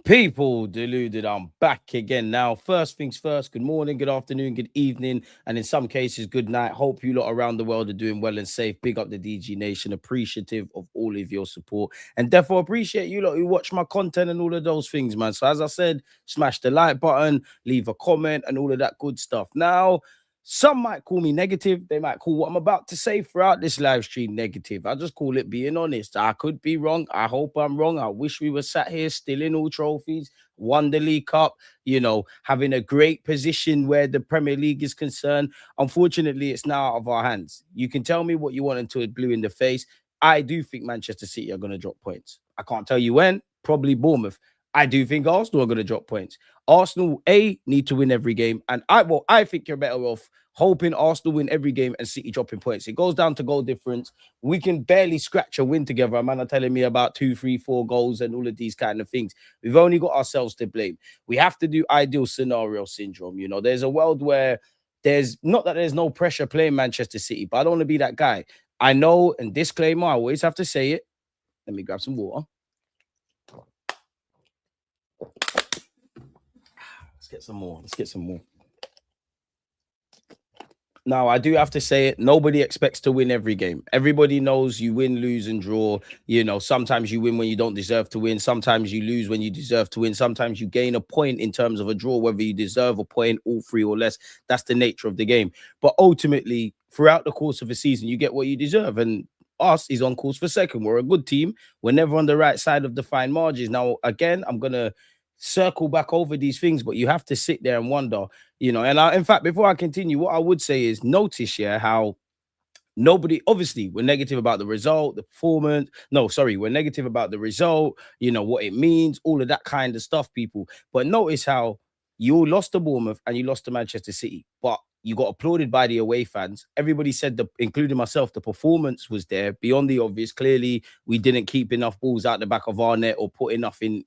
People, deluded. I'm back again now. First things first, good morning, good afternoon, good evening, and in some cases, good night. Hope you lot around the world are doing well and safe. Big up the DG Nation, appreciative of all of your support, and therefore appreciate you lot who watch my content and all of those things, man. So, as I said, smash the like button, leave a comment, and all of that good stuff. Now, some might call me negative. They might call what I'm about to say throughout this live stream negative. I just call it being honest. I could be wrong. I hope I'm wrong. I wish we were sat here still in all trophies, won the League Cup, having a great position where the Premier League is concerned. Unfortunately, it's now out of our hands. You can tell me what you want until it blew in the face. I do think Manchester City are going to drop points. I can't tell you when, probably Bournemouth. I do think Arsenal are going to drop points. Arsenal, need to win every game. And I think you're better off hoping Arsenal win every game and City dropping points. It goes down to goal difference. We can barely scratch a win together. A man are telling me about 2, 3, 4 goals and all of these kind of things. We've only got ourselves to blame. We have to do ideal scenario syndrome. There's a world where there's not that there's no pressure playing Manchester City, but I don't want to be that guy. I know, and disclaimer, I always have to say it. Let me grab some water. Let's get some more. Now, I do have to say it. Nobody expects to win every game. Everybody knows you win, lose, and draw. Sometimes you win when you don't deserve to win. Sometimes you lose when you deserve to win. Sometimes you gain a point in terms of a draw, whether you deserve a point, all 3 or less. That's the nature of the game. But ultimately, throughout the course of a season, you get what you deserve. And us is on course for second. We're a good team. We're never on the right side of the fine margins. Now, again, I'm going to circle back over these things, but you have to sit there and wonder, in fact, before I continue, what I would say is notice how obviously we're negative about the result, the performance. No, sorry, we're negative about the result, what it means, all of that kind of stuff, people. But notice how you all lost to Bournemouth and you lost to Manchester City, but you got applauded by the away fans. Everybody said, including myself, the performance was there beyond the obvious. Clearly, we didn't keep enough balls out the back of our net or put enough in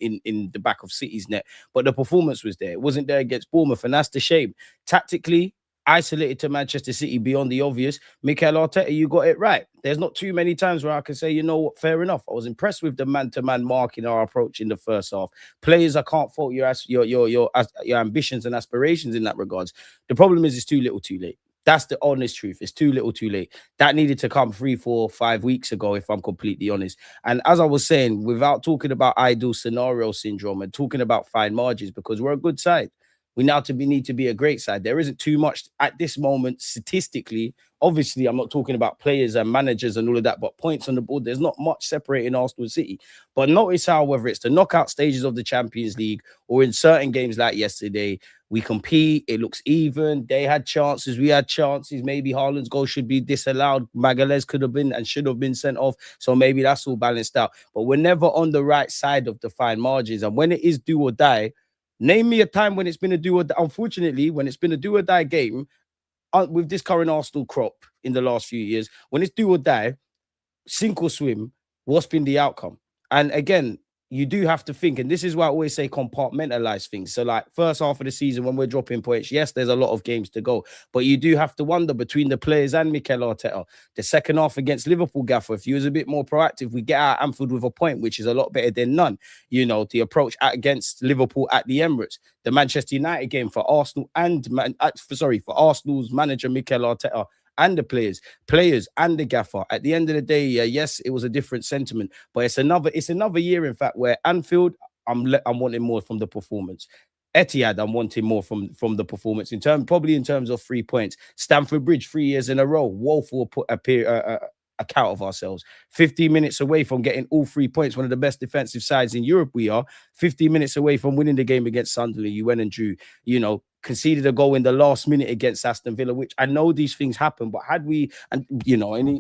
the back of City's net. But the performance was there. It wasn't there against Bournemouth, and that's the shame. Tactically, isolated to Manchester City beyond the obvious. Mikel Arteta, you got it right. There's not too many times where I can say, you know what, fair enough. I was impressed with the man-to-man marking our approach in the first half. Players, I can't fault your ambitions and aspirations in that regards. The problem is it's too little, too late. That's the honest truth. It's too little, too late. That needed to come 3, 4, 5 weeks ago, if I'm completely honest. And as I was saying, without talking about ideal scenario syndrome and talking about fine margins, because we're a good side. We need to be a great side. There isn't too much at this moment statistically. Obviously, I'm not talking about players and managers and all of that, but points on the board, there's not much separating Arsenal and City. But notice how, whether it's the knockout stages of the Champions League or in certain games like yesterday, we compete. It looks even. They had chances. We had chances. Maybe Haaland's goal should be disallowed. Magalhaes could have been and should have been sent off. So maybe that's all balanced out. But we're never on the right side of the fine margins. And when it is do or die, name me a time when it's been a do or die. Unfortunately, when it's been a do or die game with this current Arsenal crop in the last few years, when it's do or die, sink or swim, what's been the outcome? And again, you do have to think, and this is why I always say compartmentalize things. So like first half of the season when we're dropping points, yes, there's a lot of games to go, but you do have to wonder between the players and Mikel Arteta. The second half against Liverpool, Gaffer, if he was a bit more proactive, we get out of Anfield with a point, which is a lot better than none. The approach against Liverpool at the Emirates, the Manchester United game for Arsenal for Arsenal's manager Mikel Arteta and the players and the gaffer. At the end of the day, yes, it was a different sentiment, but it's another year, in fact, where Anfield, I'm wanting more from the performance. Etihad, I'm wanting more from the performance probably in terms of 3 points. Stamford Bridge, 3 years in a row, woeful account of ourselves. 15 minutes away from getting all 3 points, one of the best defensive sides in Europe we are. 15 minutes away from winning the game against Sunderland. You went and drew, conceded a goal in the last minute against Aston Villa, which I know these things happen, but had we, and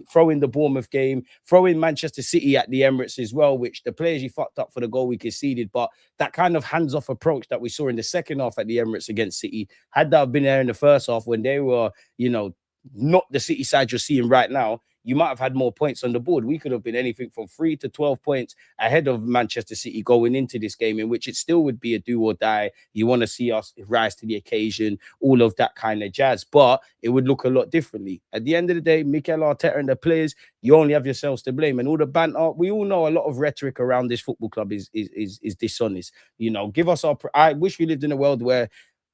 throw in the Bournemouth game, throw in Manchester City at the Emirates as well, which the players you fucked up for the goal we conceded, but that kind of hands-off approach that we saw in the second half at the Emirates against City, had that been there in the first half when they were, not the City side you're seeing right now, you might have had more points on the board. We could have been anything from 3 to 12 points ahead of Manchester City going into this game, in which it still would be a do or die. You want to see us rise to the occasion, all of that kind of jazz, but it would look a lot differently. At the end of the day, Mikel Arteta and the players, you only have yourselves to blame. And all the banter, we all know a lot of rhetoric around this football club is dishonest. You know, give us our. I wish we lived in a world where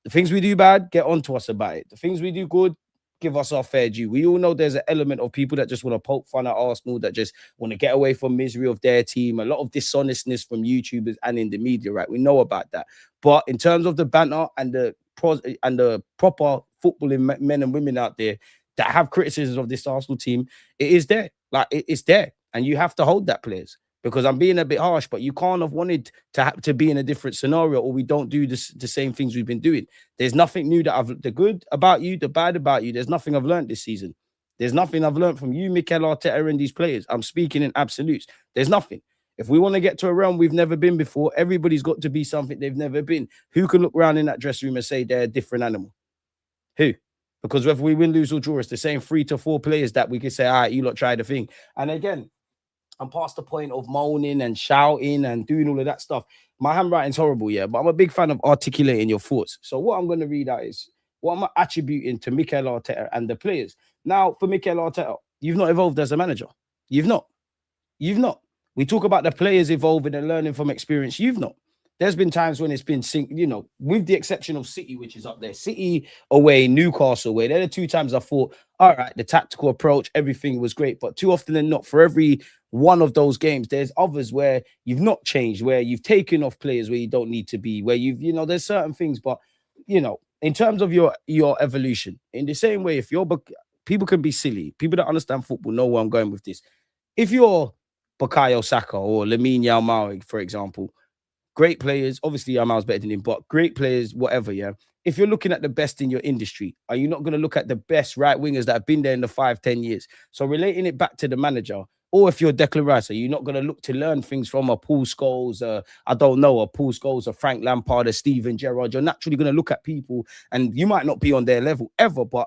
the things we do bad, get on to us about it. The things we do good, give us our fair due. We all know there's an element of people that just want to poke fun at Arsenal, that just want to get away from misery of their team. A lot of dishonestness from YouTubers and in the media, right? We know about that. But in terms of the banter and the proper footballing men and women out there that have criticisms of this Arsenal team, it is there. Like it's there, and you have to hold that, players. Because I'm being a bit harsh, but you can't have wanted to be in a different scenario, or we don't do the same things we've been doing. There's nothing new that the good about you, the bad about you. There's nothing I've learned this season. There's nothing I've learned from you, Mikel Arteta, and these players. I'm speaking in absolutes. There's nothing. If we want to get to a realm we've never been before, everybody's got to be something they've never been. Who can look around in that dressing room and say they're a different animal? Who? Because whether we win, lose, or draw, it's the same 3 to 4 players that we can say, all right, you lot try the thing. And again, I'm past the point of moaning and shouting and doing all of that stuff. My handwriting's horrible, yeah, but I'm a big fan of articulating your thoughts. So what I'm going to read out is what I'm attributing to Mikel Arteta and the players. Now, for Mikel Arteta, you've not evolved as a manager. You've not. You've not. We talk about the players evolving and learning from experience. You've not. There's been times when it's been, you know, with the exception of City, which is up there. City away, Newcastle away. They're the 2 times I thought, all right, the tactical approach, everything was great. But too often than not, for every one of those games, there's others where you've not changed, where you've taken off players where you don't need to be, where you've, you know, there's certain things. But, you know, in terms of your evolution, in the same way, if you're, people can be silly. People that understand football know where I'm going with this. If you're Bukayo Saka or Lamine Yamal, for example, great players. Obviously, Yamal's better than him, but great players, whatever, yeah. If you're looking at the best in your industry, are you not going to look at the best right wingers that have been there in the 5-10 years? So relating it back to the manager, or if you're Declan Rice, are you not going to look to learn things from a Paul Scholes, I don't know, a Paul Scholes, a Frank Lampard, a Steven Gerrard? You're naturally going to look at people, and you might not be on their level ever, but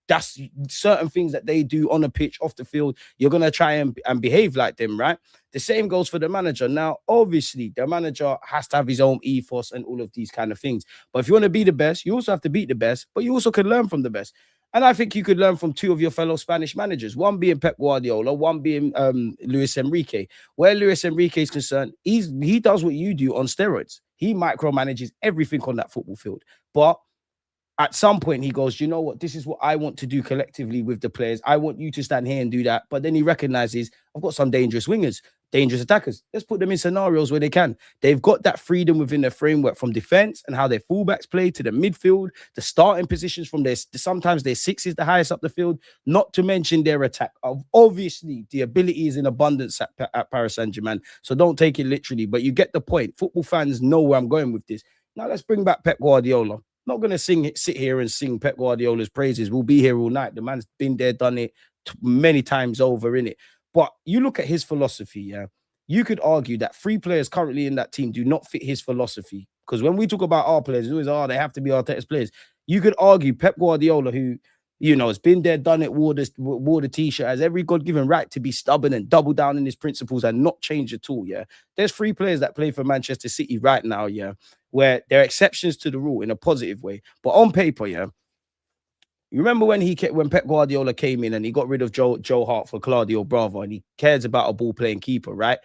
that's certain things that they do on the pitch, off the field. You're going to try and behave like them, right? The same goes for the manager. Now, obviously, the manager has to have his own ethos and all of these kind of things. But if you want to be the best, you also have to beat the best, but you also can learn from the best. And I think you could learn from 2 of your fellow Spanish managers, one being Pep Guardiola, one being Luis Enrique. Where Luis Enrique is concerned, he does what you do on steroids. He micromanages everything on that football field. But at some point, he goes, you know what? This is what I want to do collectively with the players. I want you to stand here and do that. But then he recognizes, I've got some dangerous wingers, dangerous attackers. Let's put them in scenarios where they can. They've got that freedom within their framework, from defense and how their fullbacks play to the midfield, the starting positions from their, sometimes their 6 is the highest up the field, not to mention their attack. Obviously, the ability is in abundance at Paris Saint-Germain. So don't take it literally, but you get the point. Football fans know where I'm going with this. Now let's bring back Pep Guardiola. Not going to sit here and sing Pep Guardiola's praises. We'll be here all night. The man's been there, done it many times over, innit? But you look at his philosophy, yeah? You could argue that 3 players currently in that team do not fit his philosophy. Because when we talk about our players, it's always, they have to be Arteta's players. You could argue Pep Guardiola, who, you know, has been there, done it, wore the T-shirt, has every God-given right to be stubborn and double down in his principles and not change at all, yeah? There's 3 players that play for Manchester City right now, yeah, where there are exceptions to the rule in a positive way. But on paper, yeah, you remember when Pep Guardiola came in and he got rid of Joe Hart for Claudio Bravo, and he cares about a ball-playing keeper, right?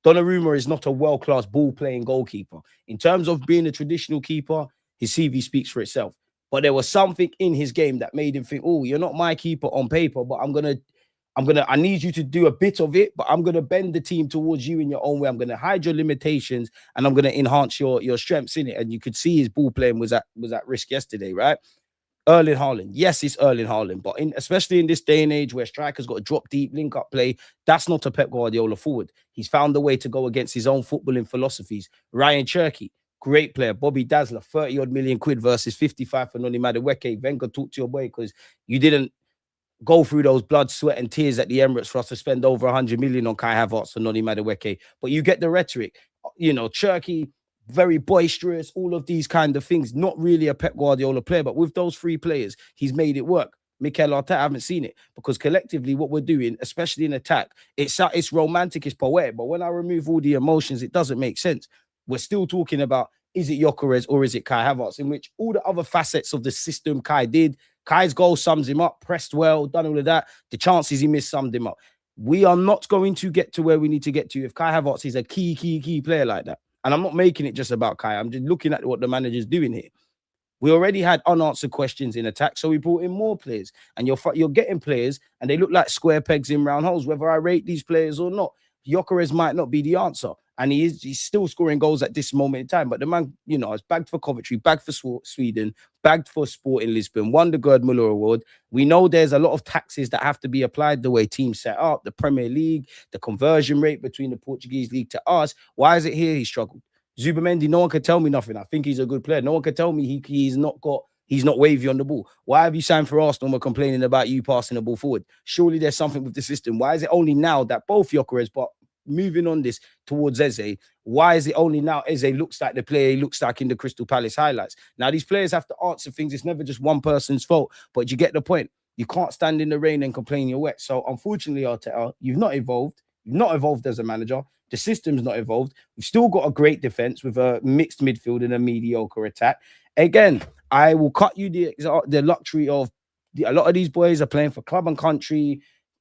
Donnarumma is not a world-class ball-playing goalkeeper. In terms of being a traditional keeper, his CV speaks for itself. But there was something in his game that made him think, oh, you're not my keeper on paper, but I need you to do a bit of it, but I'm going to bend the team towards you in your own way. I'm going to hide your limitations and I'm going to enhance your strengths in it. And you could see his ball playing was at risk yesterday, right? Erling Haaland. Yes, it's Erling Haaland, but especially in this day and age where strikers got to drop deep, link up play, that's not a Pep Guardiola forward. He's found a way to go against his own footballing philosophies. Ryan Cherky, great player. Bobby Dazzler, 30-odd million quid versus 55 for Noni Madueke. Wenger, talk to your boy because you didn't go through those blood, sweat, and tears at the Emirates for us to spend over 100 million on Kai Havertz and Noni Madueke. But you get the rhetoric. You know, Cherky, very boisterous, all of these kind of things. Not really a Pep Guardiola player, but with those 3 players, he's made it work. Mikel Arteta, I haven't seen it, because collectively what we're doing, especially in attack, it's romantic, it's poetic, but when I remove all the emotions, it doesn't make sense. We're still talking about, is it Gyökeres or is it Kai Havertz, in which all the other facets of the system Kai did. Kai's goal sums him up, pressed well, done all of that. The chances he missed summed him up. We are not going to get to where we need to get to if Kai Havertz is a key player like that. And I'm not making it just about Kai. I'm just looking at what the manager's doing here. We already had unanswered questions in attack, so we brought in more players. And you're getting players, and they look like square pegs in round holes. Whether I rate these players or not, Gyökeres might not be the answer. And he's still scoring goals at this moment in time. But the man, has bagged for Coventry, bagged for Sweden, bagged for Sporting Lisbon, won the Gerd Muller Award. We know there's a lot of taxes that have to be applied the way teams set up, the Premier League, the conversion rate between the Portuguese league to us. Why is it here he struggled? Zubimendi, no one can tell me nothing. I think he's a good player. No one can tell me he's not wavy on the ball. Why have you signed for Arsenal? We're complaining about you passing the ball forward. Surely there's something with the system. Why is it only now that both Gyökeres, but moving on this towards Eze, why is it only now Eze looks like the player he looks like in the Crystal Palace highlights? Now, these players have to answer things. It's never just one person's fault, but you get the point. You can't stand in the rain and complain you're wet. So, unfortunately, Arteta, you've not evolved. You've not evolved as a manager. The system's not evolved. We've still got a great defense with a mixed midfield and a mediocre attack. Again, I will cut you the luxury of a lot of these boys are playing for club and country.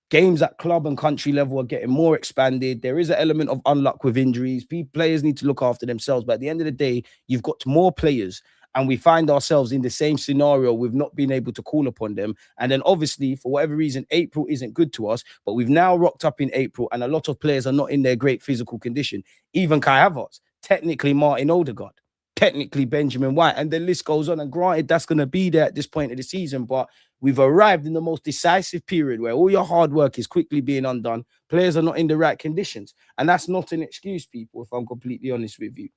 Games at club and country level are getting more expanded. There is an element of unluck with injuries. Players need to look after themselves. But at the end of the day, you've got more players, and we find ourselves in the same scenario with not being able to call upon them. And then obviously, for whatever reason, April isn't good to us, but we've now rocked up in April, and a lot of players are not in their great physical condition. Even Kai Havertz, technically Martin Odegaard, technically Benjamin White, and the list goes on. And granted, that's going to be there at this point of the season, but we've arrived in the most decisive period where all your hard work is quickly being undone. Players are not in the right conditions. And that's not an excuse, people, if I'm completely honest with you.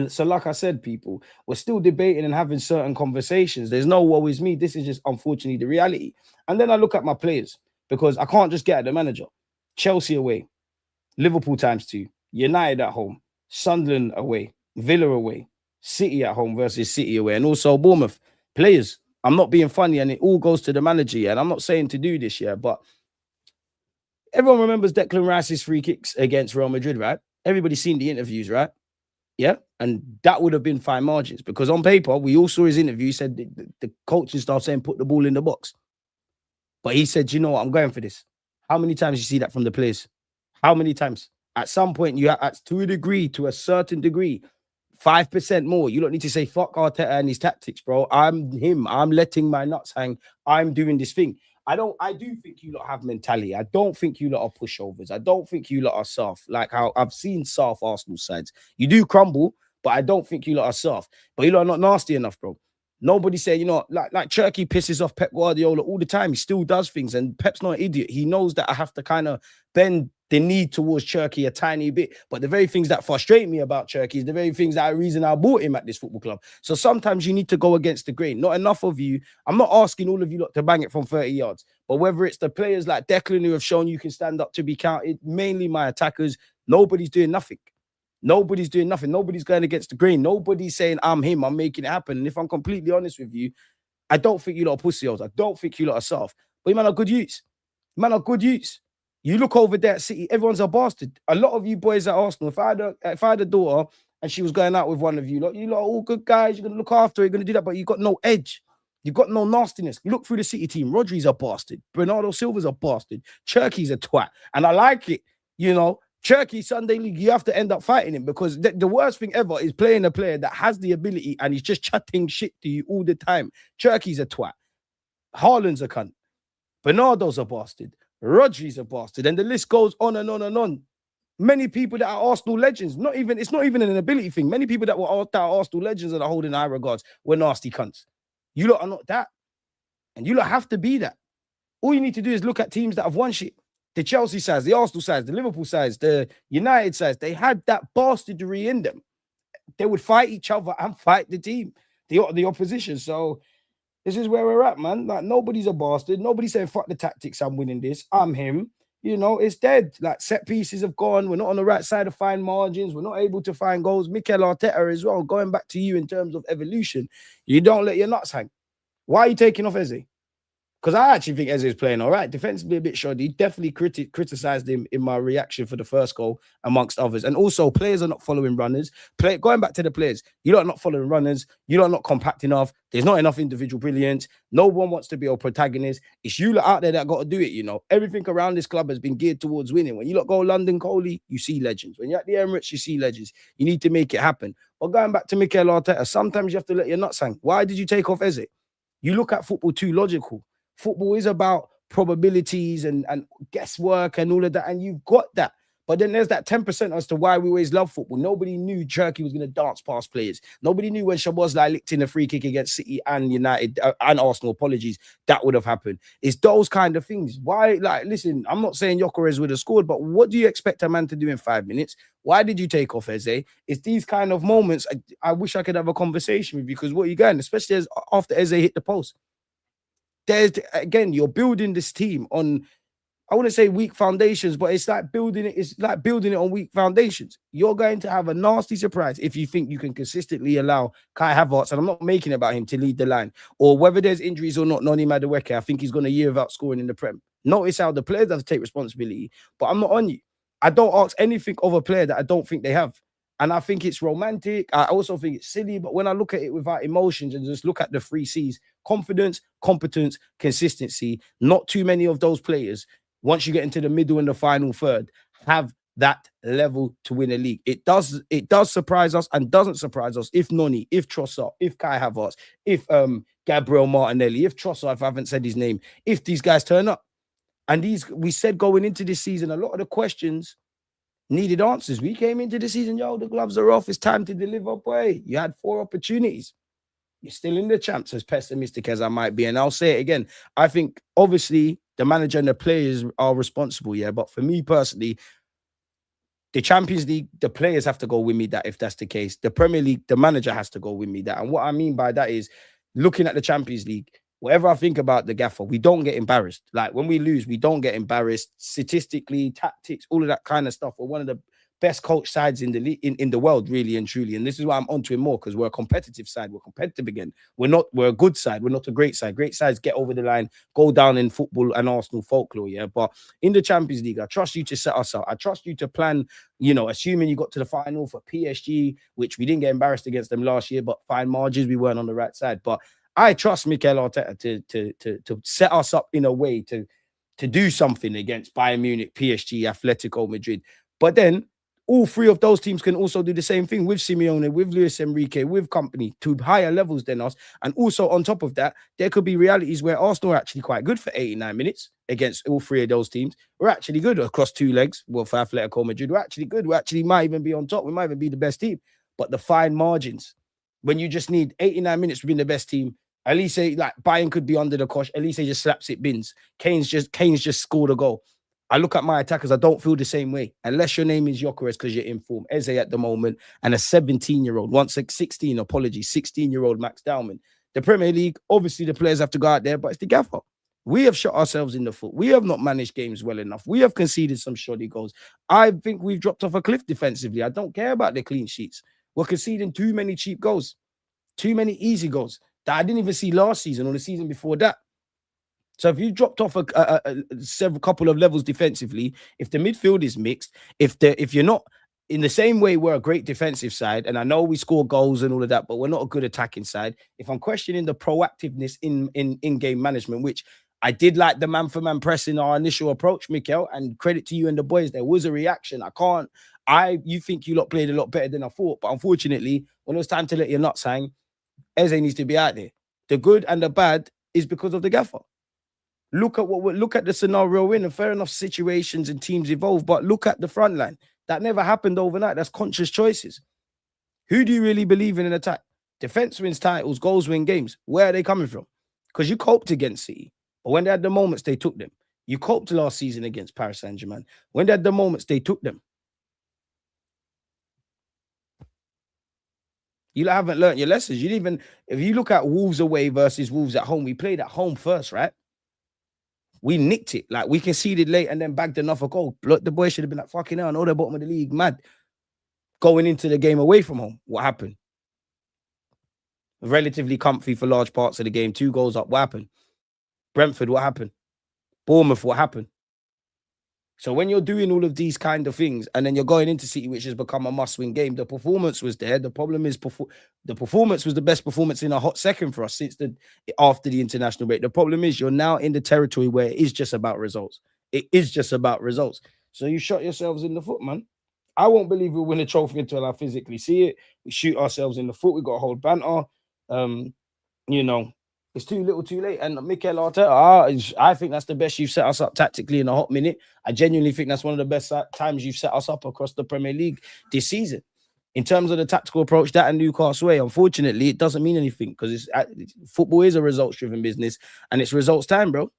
So like I said, people, we're still debating and having certain conversations. There's no woe is me. This is just, unfortunately, the reality. And then I look at my players, because I can't just get at the manager. Chelsea away, Liverpool ×2, United at home, Sunderland away, Villa away, City at home versus City away, and also Bournemouth. Players, I'm not being funny, and it all goes to the manager. Yeah, and I'm not saying to do this, yeah, but everyone remembers Declan Rice's free kicks against Real Madrid, right? Everybody's seen the interviews, right? Yeah, and that would have been fine margins, because on paper, we all saw his interview. He said the coaching staff saying put the ball in the box. But he said, you know what, I'm going for this. How many times you see that from the players? How many times? At some point, you have, to a certain degree, 5% more. You don't need to say fuck Arteta and his tactics, bro. I'm him. I'm letting my nuts hang. I'm doing this thing. I do think you lot have mentality. I don't think you lot are pushovers. I don't think you lot are soft. Like how I've seen soft Arsenal sides. You do crumble, but I don't think you lot are soft. But you lot are not nasty enough, bro. Nobody said, like Cherky pisses off Pep Guardiola all the time. He still does things, and Pep's not an idiot. He knows that I have to kind of bend the knee towards Cherky a tiny bit. But the very things that frustrate me about Cherky is the very things that are the reason I bought him at this football club. So sometimes you need to go against the grain. Not enough of you. I'm not asking all of you lot to bang it from 30 yards. But whether it's the players like Declan who have shown you can stand up to be counted, mainly my attackers, nobody's doing nothing. Nobody's doing nothing. Nobody's going against the grain. Nobody's saying, I'm him, I'm making it happen. And if I'm completely honest with you, I don't think you lot are pussy holes. I don't think you lot are soft. But you man are good use. Man are good use. You look over there at City, everyone's a bastard. A lot of you boys at Arsenal, if I had a daughter and she was going out with one of you lot are all good guys, you're going to look after her, you're going to do that, but you've got no edge. You've got no nastiness. Look through the City team. Rodri's a bastard. Bernardo Silva's a bastard. Cherky's a twat. And I like it, Cherky, Sunday League, you have to end up fighting him, because the worst thing ever is playing a player that has the ability and he's just chatting shit to you all the time. Cherky's a twat. Haaland's a cunt. Bernardo's a bastard. Rodri's a bastard. And the list goes on and on and on. Many people that are Arsenal legends, it's not even an ability thing. Many people that are Arsenal legends and are holding high regards were nasty cunts. You lot are not that. And you lot have to be that. All you need to do is look at teams that have won shit. The Chelsea sides, the Arsenal sides, the Liverpool sides, the United sides, they had that bastardry in them. They would fight each other and fight the team, the opposition. So this is where we're at, man. Like, nobody's a bastard. Nobody's saying, fuck the tactics, I'm winning this. I'm him. It's dead. Like, set pieces have gone. We're not on the right side of fine margins. We're not able to find goals. Mikel Arteta as well, going back to you in terms of evolution. You don't let your nuts hang. Why are you taking off Eze? Because I actually think Eze is playing all right. Defensively a bit shoddy. Definitely criticized him in my reaction for the first goal, amongst others. And also, players are not following runners. Going back to the players, you lot are not following runners. You lot are not compact enough. There's not enough individual brilliance. No one wants to be a protagonist. It's you lot out there that got to do it, you know. Everything around this club has been geared towards winning. When you lot go London Coley, you see legends. When you're at the Emirates, you see legends. You need to make it happen. But going back to Mikel Arteta, sometimes you have to let your nuts hang. Why did you take off Eze? You look at football too logical. Football is about probabilities and guesswork and all of that, and you've got that. But then there's that 10% as to why we always love football. Nobody knew Cherky was going to dance past players. Nobody knew when Szoboszlai licked in a free kick against City and United and Arsenal, apologies, that would have happened. It's those kind of things. Why, like, listen, I'm not saying Gyökeres would have scored, but what do you expect a man to do in 5 minutes? Why did you take off Eze? It's these kind of moments. I wish I could have a conversation with you, because what are you going, especially after Eze hit the post. Again, you're building this team on, I wouldn't say weak foundations, but it's like building it on weak foundations. You're going to have a nasty surprise if you think you can consistently allow Kai Havertz, and I'm not making about him, to lead the line, or whether there's injuries or not. Noni Madueke, I think he's going a year without scoring in the Prem. Notice how the players have to take responsibility, but I'm not on you. I don't ask anything of a player that I don't think they have. And I think it's romantic. I also think it's silly. But when I look at it without emotions and just look at the 3 C's, confidence, competence, consistency, not too many of those players, once you get into the middle and the final third, have that level to win a league. It does surprise us and doesn't surprise us if Noni, if Trossard, if Kai Havertz, if Gabriel Martinelli, if Trossard, if I haven't said his name, if these guys turn up. And we said going into this season, a lot of the questions needed answers. We came into the season, the gloves are off. It's time to deliver, boy. You had 4 opportunities. You're still in the champs, as pessimistic as I might be. And I'll say it again. I think, obviously, the manager and the players are responsible, yeah. But for me personally, the Champions League, the players have to go win me that if that's the case. The Premier League, the manager has to go win me that. And what I mean by that is, looking at the Champions League, whatever I think about the gaffer, we don't get embarrassed. Like, when we lose, we don't get embarrassed. Statistically, tactics, all of that kind of stuff. We're one of the best coach sides in the world, really and truly. And this is why I'm onto him more, because we're a competitive side. We're competitive again. We're a good side. We're not a great side. Great sides get over the line, go down in football and Arsenal folklore, yeah. But in the Champions League, I trust you to set us up. I trust you to plan, assuming you got to the final for PSG, which we didn't get embarrassed against them last year, but fine margins, we weren't on the right side. But I trust Mikel Arteta to set us up in a way to do something against Bayern Munich, PSG, Atletico Madrid. But then all 3 of those teams can also do the same thing with Simeone, with Luis Enrique, with company to higher levels than us. And also on top of that, there could be realities where Arsenal are actually quite good for 89 minutes against all 3 of those teams. We're actually good across 2 legs. Well, for Atletico Madrid, we're actually good. We actually might even be on top. We might even be the best team. But the fine margins, when you just need 89 minutes to be the best team, at least say, like, Bayern could be under the cosh. At least he just slaps it bins. Kane's just scored a goal. I look at my attackers, I don't feel the same way. Unless your name is Gyökeres because you're in form. Eze at the moment, and a 17-year-old, 16-year-old Max Dowman. The Premier League, obviously the players have to go out there, but it's the gaffer. We have shot ourselves in the foot. We have not managed games well enough. We have conceded some shoddy goals. I think we've dropped off a cliff defensively. I don't care about the clean sheets. We're conceding too many cheap goals, too many easy goals that I didn't even see last season or the season before that. So if you dropped off several couple of levels defensively, if the midfield is mixed, if you're not in the same way, we're a great defensive side, and I know we score goals and all of that, but we're not a good attacking side. If I'm questioning the proactiveness in game management, which I did like the man-for-man press in our initial approach, Mikel, and credit to you and the boys, there was a reaction. You think you lot played a lot better than I thought, but unfortunately, when it was time to let your nuts hang, Eze needs to be out there. The good and the bad is because of the gaffer. Look at the scenario we're in. And fair enough, situations and teams evolve, but look at the front line. That never happened overnight. That's conscious choices. Who do you really believe in attack? Defense wins titles, goals win games. Where are they coming from? Because you coped against City, but when they had the moments, they took them. You coped last season against Paris Saint-Germain. When they had the moments, they took them. You haven't learned your lessons. If you look at Wolves away versus Wolves at home, we played at home first, right? We nicked it. Like, we conceded late and then bagged another goal. Look, the boys should have been like, fucking hell, I know they're bottom of the league, mad. Going into the game away from home, what happened? Relatively comfy for large parts of the game, 2 goals up, what happened? Brentford, what happened? Bournemouth, what happened? So when you're doing all of these kind of things and then you're going into City, which has become a must-win game, the performance was there. The problem is the performance was the best performance in a hot second for us since after the international break. The problem is you're now in the territory where it is just about results. It is just about results. So you shot yourselves in the foot, man. I won't believe we'll win a trophy until I physically see it. We shoot ourselves in the foot. We got to hold banter. You know, it's too little, too late. And Mikel Arteta, I think that's the best you've set us up tactically in a hot minute. I genuinely think that's one of the best times you've set us up across the Premier League this season. In terms of the tactical approach, that and Newcastle way, unfortunately, it doesn't mean anything because football is a results-driven business and it's results time, bro.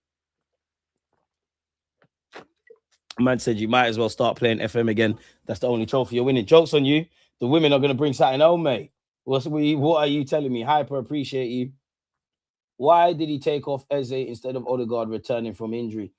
Man said you might as well start playing FM again. That's the only trophy you're winning. Jokes on you. The women are going to bring something home, mate. What are you telling me? Hyper appreciate you. Why did he take off Eze instead of Odegaard returning from injury?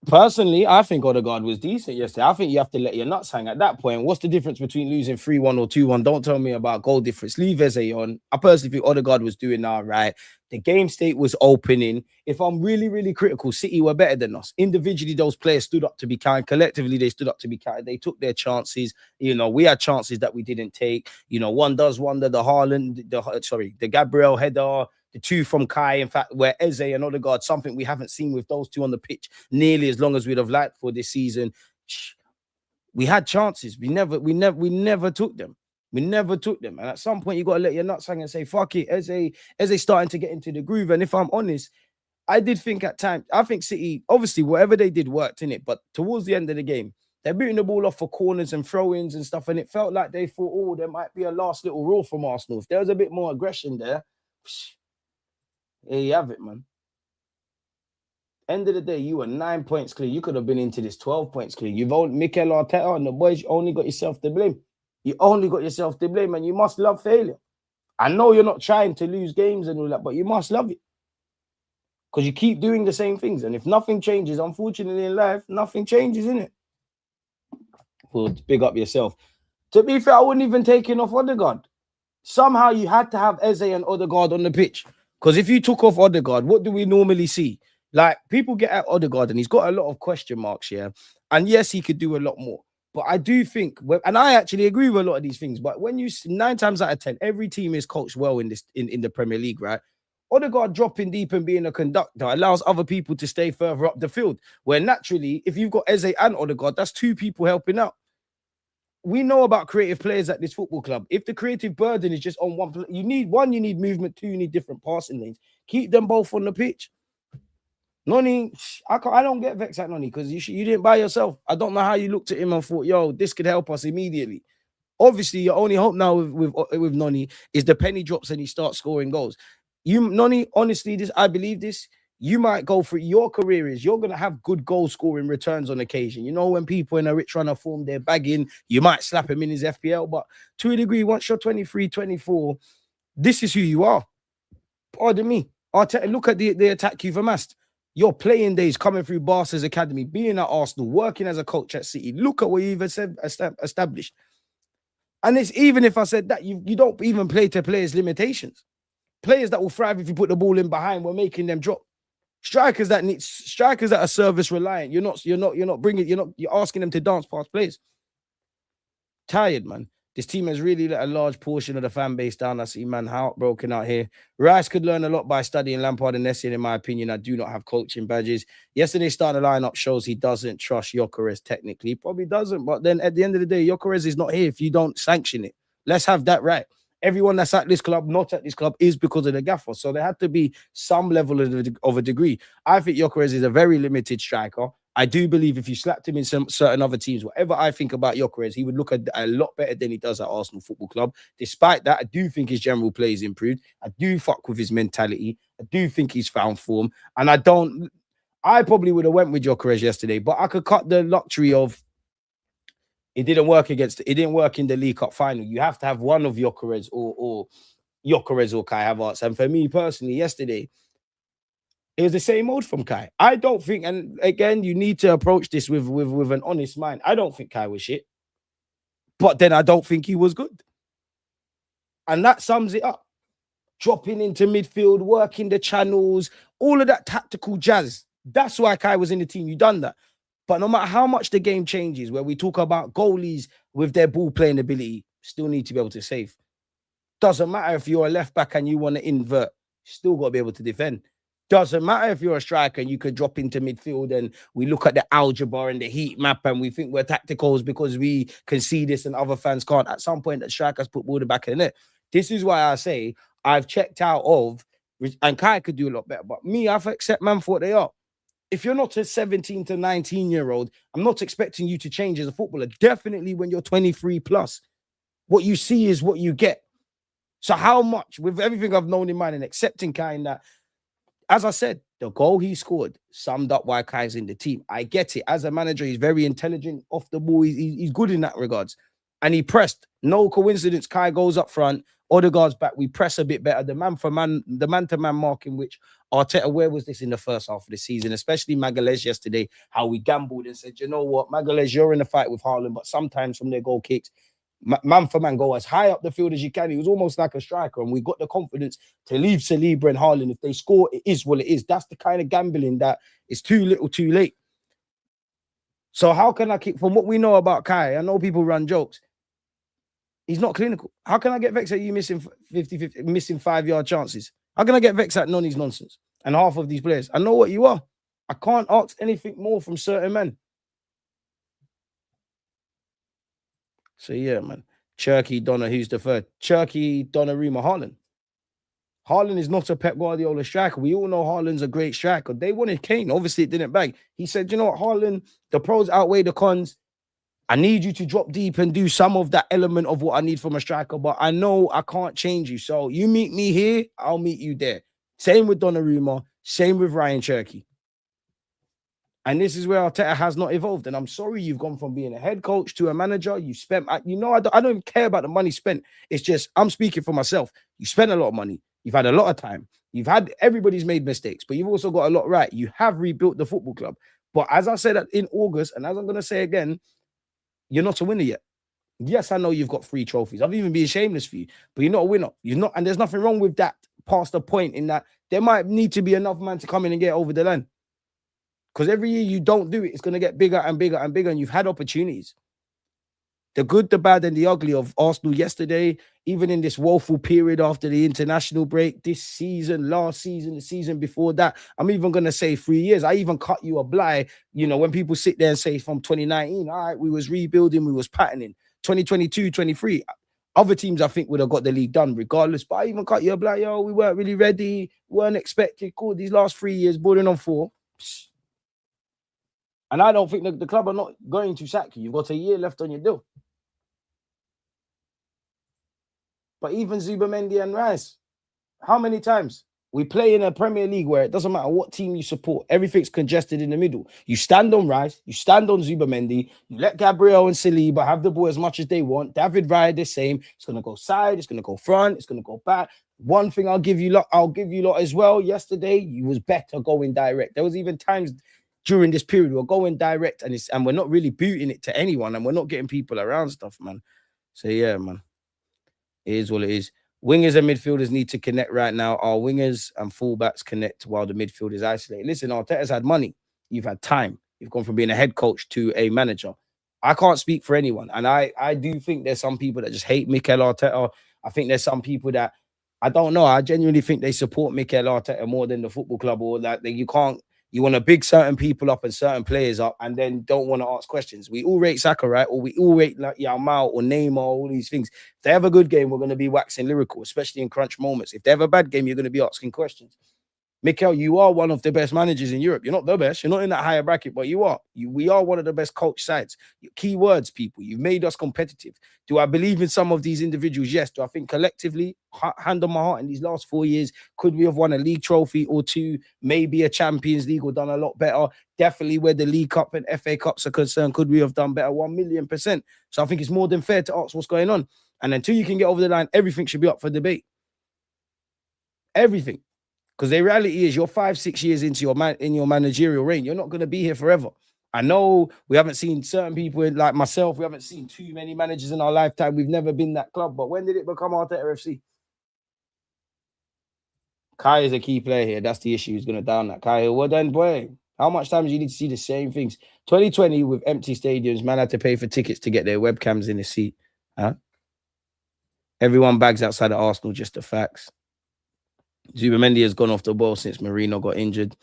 Personally, I think Odegaard was decent yesterday. I think you have to let your nuts hang at that point. What's the difference between losing 3-1 or 2-1? Don't tell me about goal difference. Leave Eze on. I personally think Odegaard was doing all right. The game state was opening. If I'm really, really critical, City were better than us. Individually, those players stood up to be kind. Collectively, they stood up to be kind. They took their chances. You know, we had chances that we didn't take. You know, one does wonder the Haaland, the Gabriel header, the two from Kai, in fact, where Eze and Odegaard, something we haven't seen with those two on the pitch nearly as long as we'd have liked for this season. We had chances. We never took them. We never took them. And at some point, you got to let your nuts hang and say, fuck it. Eze starting to get into the groove. And if I'm honest, I did think at times, I think City, obviously, whatever they did worked in it. But towards the end of the game, they're booting the ball off for corners and throw-ins and stuff. And it felt like they thought, oh, there might be a last little roll from Arsenal. If there was a bit more aggression there, here you have it, man. End of the day, you were 9 points clear. You could have been into this 12 points clear. You've only Mikel Arteta and the boys, you only got yourself to blame. You only got yourself to blame, and you must love failure. I know you're not trying to lose games and all that, but you must love it. Because you keep doing the same things. And if nothing changes, unfortunately in life, nothing changes, innit? Well, big up yourself. To be fair, I wouldn't even take him off Odegaard. Somehow you had to have Eze and Odegaard on the pitch. Because if you took off Odegaard, what do we normally see? Like, people get at Odegaard and he's got a lot of question marks here. And yes, he could do a lot more. But I do think, and I actually agree with a lot of these things, but when you 9 times out of 10, every team is coached well in the Premier League, right? Odegaard dropping deep and being a conductor allows other people to stay further up the field. Where naturally, if you've got Eze and Odegaard, that's 2 people helping out. We know about creative players at this football club. If the creative burden is just on one, you need movement, 2, you need different passing lanes. Keep them both on the pitch. Noni, I don't get vexed at Noni because you didn't buy yourself. I don't know how you looked at him and thought, yo, this could help us immediately. Obviously, your only hope now with Noni is the penny drops and he starts scoring goals. Noni, honestly, I believe this. You might go for your career is you're going to have good goal scoring returns on occasion. You know, when people in a rich runner form, they're bagging, you might slap him in his FPL. But to a degree, once you're 23, 24, this is who you are. Pardon me. Look at the attack you've amassed. Your playing days coming through Barca's academy, being at Arsenal, working as a coach at City. Look at what you've established. And it's even if I said that, you don't even play to players' limitations. Players that will thrive if you put the ball in behind, we're making them drop. Strikers that are service reliant. You're asking them to dance past players. Tired, man. This team has really let a large portion of the fan base down. I see man heartbroken out here. Rice could learn a lot by studying Lampard and Essien, in my opinion. I do not have coaching badges. Yesterday's starting lineup shows he doesn't trust Gyökeres technically. He probably doesn't, but then at the end of the day, Gyökeres is not here if you don't sanction it. Let's have that right. Everyone that's at this club, not at this club, is because of the gaffer. So there had to be some level of a degree. I think Gyökeres is a very limited striker. I do believe if you slapped him in some certain other teams, whatever I think about Gyökeres, he would look a lot better than he does at Arsenal Football Club. Despite that, I do think his general play is improved. I do fuck with his mentality. I do think he's found form. And I probably would have went with Gyökeres yesterday, but I could cut the luxury of it didn't work in the League Cup final. You have to have one of Gyökeres or Gyökeres or Kai Havertz. And for me personally, yesterday, it was the same old from Kai. I don't think, and again, you need to approach this with an honest mind. I don't think Kai was shit. But then I don't think he was good. And that sums it up. dropping into midfield, working the channels, all of that tactical jazz. That's why Kai was in the team. You done that. But no matter how much the game changes, where we talk about goalies with their ball playing ability, still need to be able to save. Doesn't matter if you're a left back and you want to invert, still got to be able to defend. Doesn't matter if you're a striker and you could drop into midfield and we look at the algebra and the heat map and we think we're tacticals because we can see this and other fans can't. At some point, the strikers put ball in the back of the net. This is why I say I've checked out of, and Kai could do a lot better, but me, I've accept man for what they are. If you're not a 17 to 19-year-old, I'm not expecting you to change as a footballer. Definitely when you're 23 plus. What you see is what you get. So how much, with everything I've known in mind and accepting Kai in that, as I said, the goal he scored summed up why Kai's in the team. I get it. As a manager, he's very intelligent off the ball. He's good in that regards. And he pressed. No coincidence, Kai goes up front. Odegaard's back. We press a bit better. The man-to-man marking, which Arteta, where was this in the first half of the season? Especially Magalhaes yesterday, how we gambled and said, you know what, Magalhaes, you're in a fight with Haaland, but sometimes from their goal kicks, man for man, go as high up the field as you can. He was almost like a striker, and we got the confidence to leave Saliba and Haaland. If they score, it is what it is. That's the kind of gambling that is too little, too late. So how can I keep, from what we know about Kai, I know people run jokes. He's not clinical. How can I get vexed at you missing 50, missing 5-yard chances? How can I get vexed at Noni's nonsense and half of these players? I know what you are. I can't ask anything more from certain men. So yeah, man. Cherky, Donna, who's the third? Cherky, Donnarumma, Haaland. Haaland is not a Pep Guardiola striker. We all know Haaland's a great striker. They wanted Kane. Obviously, it didn't bang. He said, you know what, Haaland, the pros outweigh the cons. I need you to drop deep and do some of that element of what I need from a striker, but I know I can't change you. So you meet me here, I'll meet you there. Same with Donnarumma, same with Ryan Cherky. And this is where Arteta has not evolved. And I'm sorry, you've gone from being a head coach to a manager. You spent, I don't care about the money spent. It's just, I'm speaking for myself. You spent a lot of money. You've had a lot of time. Everybody's made mistakes, but you've also got a lot right. You have rebuilt the football club. But as I said in August, and as I'm going to say again, you're not a winner yet. Yes, I know you've got 3 trophies. I've even been shameless for you, but you're not a winner. You're not, and there's nothing wrong with that past the point in that there might need to be enough man to come in and get over the line. Because every year you don't do it, it's going to get bigger and bigger and bigger, and you've had opportunities. The good, the bad, and the ugly of Arsenal yesterday, even in this woeful period after the international break, this season, last season, the season before that, I'm even going to say 3 years. I even cut you a blight, when people sit there and say from 2019, all right, we was rebuilding, we was patterning. 2022, 23, other teams I think would have got the league done regardless, but I even cut you a blight, we weren't really ready, weren't expected. Cool, these last 3 years, bordering on 4. And I don't think the club are not going to sack you. You've got a year left on your deal. But even Zubimendi and Rice, how many times? We play in a Premier League where it doesn't matter what team you support. Everything's congested in the middle. You stand on Rice, you stand on Zubimendi, you let Gabriel and Saliba have the ball as much as they want. David Raya the same. It's going to go side, it's going to go front, it's going to go back. One thing I'll give you lot as well. Yesterday, you was better going direct. There was even times during this period we're going direct and we're not really booting it to anyone and we're not getting people around stuff, man. So yeah, man. It is what it is. Wingers and midfielders need to connect right now. Our wingers and fullbacks connect while the midfield is isolated. Listen, Arteta's had money. You've had time. You've gone from being a head coach to a manager. I can't speak for anyone. And I do think there's some people that just hate Mikel Arteta. I think there's some people that, I don't know. I genuinely think they support Mikel Arteta more than the football club, or that you want to big certain people up and certain players up and then don't want to ask questions. We all rate Saka, right? Or we all rate like Yamal or Neymar, all these things. If they have a good game, we're going to be waxing lyrical, especially in crunch moments. If they have a bad game, you're going to be asking questions. Mikel, you are one of the best managers in Europe. You're not the best. You're not in that higher bracket, but you are. We are one of the best coach sides. Key words, people. You've made us competitive. Do I believe in some of these individuals? Yes. Do I think collectively, hand on my heart, in these last 4 years, could we have won a league trophy or 2, maybe a Champions League, or done a lot better? Definitely where the League Cup and FA Cups are concerned, could we have done better? 1,000,000%. So I think it's more than fair to ask what's going on. And until you can get over the line, everything should be up for debate. Everything. Because the reality is, you're 5-6 years into your managerial reign. You're not going to be here forever. I know we haven't seen certain people like myself. We haven't seen too many managers in our lifetime. We've never been that club. But when did it become Arteta FC? Kai is a key player here. That's the issue. He's going to down that. Kai, well done, boy. How much time do you need to see the same things? 2020 with empty stadiums, man had to pay for tickets to get their webcams in the seat. Huh? Everyone bags outside of Arsenal, just the facts. Zubamendi has gone off the ball since Marino got injured.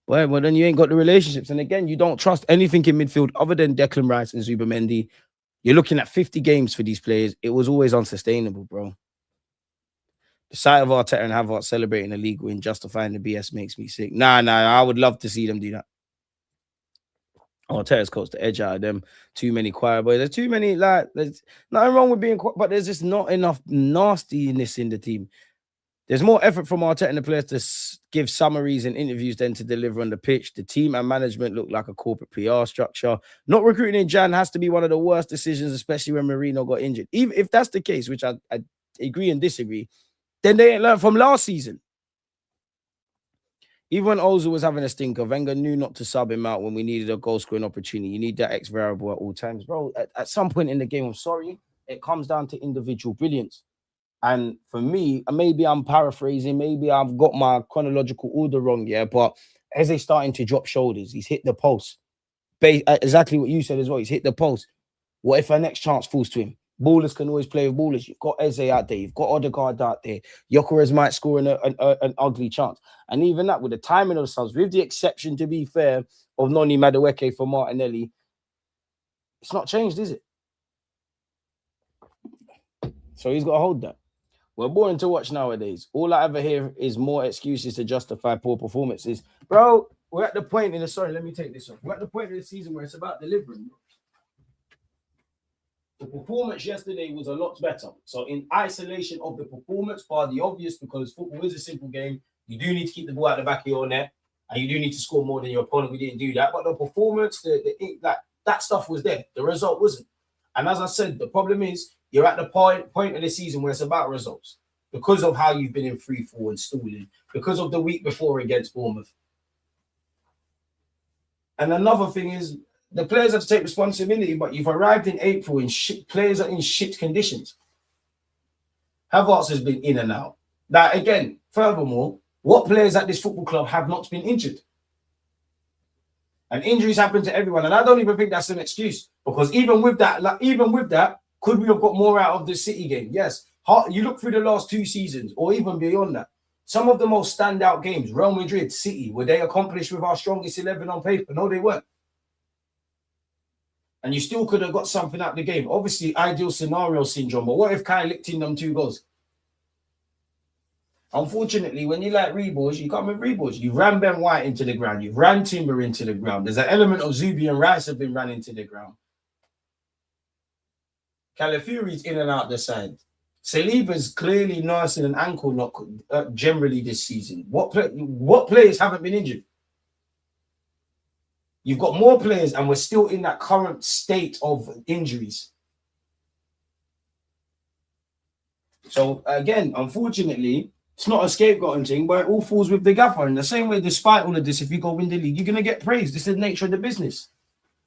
Well, then you ain't got the relationships. And again, you don't trust anything in midfield other than Declan Rice and Zubamendi. You're looking at 50 games for these players. It was always unsustainable, bro. The sight of Arteta and Havertz celebrating a league win, justifying the BS makes me sick. Nah, I would love to see them do that. Arteta's coached the edge out of them. Too many quiet boys. There's too many, there's nothing wrong with being quiet, but there's just not enough nastiness in the team. There's more effort from Arteta and the players to give summaries and interviews than to deliver on the pitch. The team and management look like a corporate PR structure. Not recruiting in Jan has to be one of the worst decisions, especially when Marino got injured. Even if that's the case, which I agree and disagree, then they ain't learned from last season. Even when Ozil was having a stinker, Wenger knew not to sub him out when we needed a goal-scoring opportunity. You need that X variable at all times. Bro, at some point in the game, I'm sorry, it comes down to individual brilliance. And for me, maybe I'm paraphrasing, maybe I've got my chronological order wrong, yeah, but Eze starting to drop shoulders. He's hit the post. Exactly what you said as well. He's hit the post. What if our next chance falls to him? Ballers can always play with ballers. You've got Eze out there. You've got Odegaard out there. Gyökeres might score an ugly chance. And even that, with the timing of subs, with the exception, to be fair, of Noni Madueke for Martinelli, it's not changed, is it? So he's got to hold that. We're boring to watch nowadays. All I ever hear is more excuses to justify poor performances. Bro, we're at the point in the... Sorry, let me take this off. We're at the point in the season where it's about delivering. The performance yesterday was a lot better. So in isolation of the performance, bar the obvious, because football is a simple game, you do need to keep the ball out the back of your net, and you do need to score more than your opponent. We didn't do that. But the performance, that stuff was there. The result wasn't. And as I said, the problem is, you're at the point of the season where it's about results because of how you've been in free fall and stalling, because of the week before against Bournemouth. And another thing is the players have to take responsibility, but you've arrived in April and players are in shit conditions. Havertz has been in and out. Now, again, furthermore, what players at this football club have not been injured? And injuries happen to everyone. And I don't even think that's an excuse, because even with that, could we have got more out of the City game? Yes. You look through the last 2 seasons, or even beyond that. Some of the most standout games, Real Madrid, City, were they accomplished with our strongest 11 on paper? No, they weren't. And you still could have got something out of the game. Obviously, ideal scenario syndrome. But what if Kai licked in them 2 goals? Unfortunately, when you like reballs, you come with reballs. You ran Ben White into the ground. You've ran Timber into the ground. There's an element of Zubi and Rice have been run into the ground. Calafiori's in and out the side. Saliba's clearly nursing an ankle knock generally this season. What players haven't been injured? You've got more players and we're still in that current state of injuries. So again, unfortunately, it's not a scapegoating thing, but it all falls with the gaffer. In the same way, despite all of this, if you go win the league, you're going to get praised. This is the nature of the business.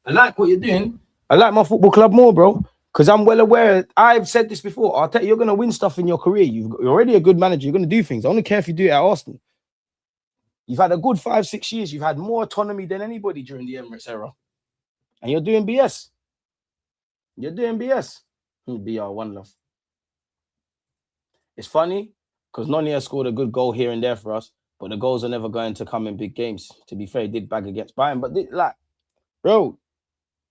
I like what you're doing. I like my football club more, bro. Because I'm well aware, I've said this before, Arteta, you're going to win stuff in your career. You're already a good manager. You're going to do things. I don't care if you do it at Arsenal. You've had a good 5-6 years. You've had more autonomy than anybody during the Emirates era. And you're doing BS. You're doing BS. BR, one love. It's funny because Noni has scored a good goal here and there for us, but the goals are never going to come in big games. To be fair, he did bag against Bayern. But bro,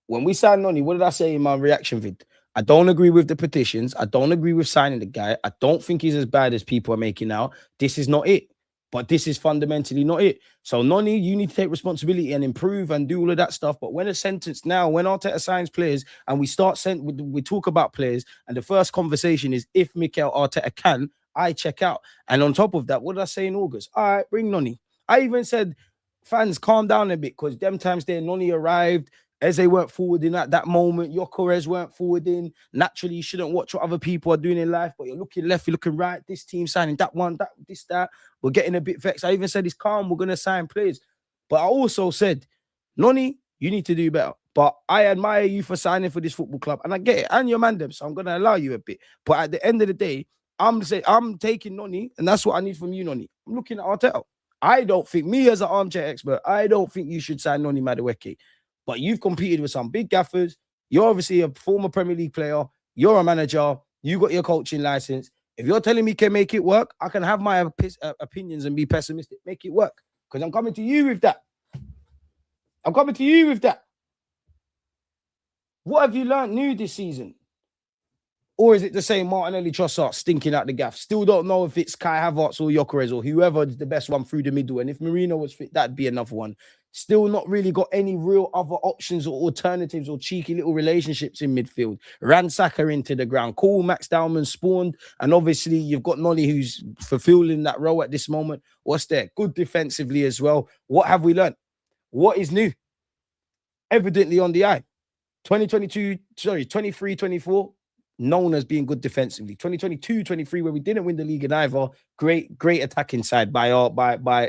when we signed Noni, what did I say in my reaction vid? I don't agree with the petitions. I don't agree with signing the guy. I don't think he's as bad as people are making out. This is not it. But this is fundamentally not it. So, Noni, you need to take responsibility and improve and do all of that stuff. But when Arteta signs players and we talk about players, and the first conversation is if Mikel Arteta can, I check out. And on top of that, what did I say in August? All right, bring Noni. I even said, fans, calm down a bit, because them times there, Noni arrived. Eze weren't forwarding at that moment. Gyökeres weren't forwarding. Naturally, you shouldn't watch what other people are doing in life, but you're looking left, you're looking right. This team signing that one, that. We're getting a bit vexed. I even said it's calm. We're going to sign players. But I also said, Noni, you need to do better. But I admire you for signing for this football club. And I get it. And your man them. So I'm going to allow you a bit. But at the end of the day, I'm taking Noni, and that's what I need from you, Noni. I'm looking at Arteta. I don't think, me as an armchair expert, I don't think you should sign Noni Madueke. But you've competed with some big gaffers. You're obviously a former Premier League player. You're a manager. You got your coaching license. If you're telling me can make it work, I can have my opinions and be pessimistic. Make it work. Because I'm coming to you with that. I'm coming to you with that. What have you learned new this season? Or is it the same Martinelli Trossard stinking out the gaff? Still don't know if it's Kai Havertz or Gyökeres or whoever is the best one through the middle. And if Marino was fit, that'd be another one. Still not really got any real other options or alternatives or cheeky little relationships in midfield. Ransacker into the ground. Cool, Max Dowman spawned. And obviously you've got Nolly who's fulfilling that role at this moment. What's there? Good defensively as well. What have we learned? What is new? Evidently on the eye. 23, 24. Known as being good defensively. 2022-23, where we didn't win the league in either. Great attacking side by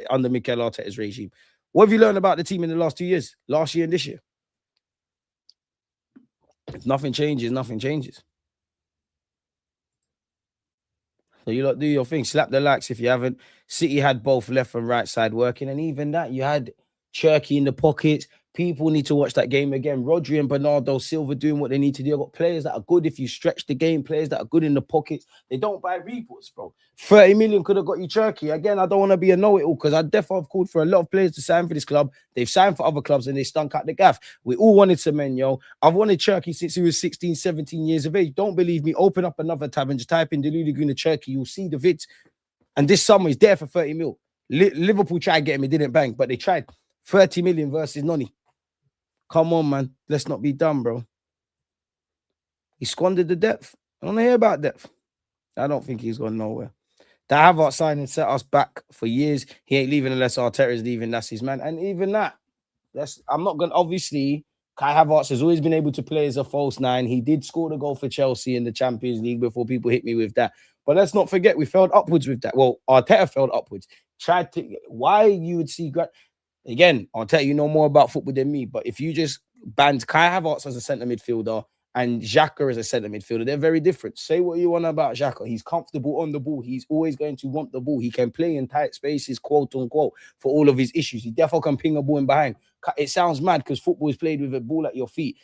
under Mikel Arteta's regime. What have you learned about the team in the last 2 years? Last year and this year? If nothing changes, nothing changes. So you lot do your thing. Slap the likes if you haven't. City had both left and right side working, and even that, you had Cherky in the pockets. People need to watch that game again. Rodri and Bernardo Silva doing what they need to do. I've got players that are good if you stretch the game, players that are good in the pockets. They don't buy reports, bro. 30 million could have got you Cherky. Again, I don't want to be a know-it-all because I definitely have called for a lot of players to sign for this club. They've signed for other clubs and they stunk out the gaff. We all wanted Semenyo. I've wanted Cherky since he was 16, 17 years of age. Don't believe me? Open up another tab and just type in Deluded Gooner Cherky. You'll see the vids. And this summer he's there for 30 mil. Liverpool tried getting him. It didn't bang, but they tried. 30 million versus Noni. Come on, man. Let's not be dumb, bro. He squandered the depth. I don't hear about depth. I don't think he's gone nowhere. That Havertz signing set us back for years. He ain't leaving unless Arteta is leaving. That's his man. And even that, I'm not going to, obviously, Kai Havertz has always been able to play as a false nine. He did score the goal for Chelsea in the Champions League before people hit me with that. But let's not forget, we failed upwards with that. Well, Arteta failed upwards. Why you would see... Again, Arteta, you know more about football than me, but if you just banned Kai Havertz as a centre midfielder and Xhaka as a centre midfielder, they're very different. Say what you want about Xhaka. He's comfortable on the ball. He's always going to want the ball. He can play in tight spaces, quote unquote, for all of his issues. He definitely can ping a ball in behind. It sounds mad because football is played with a ball at your feet.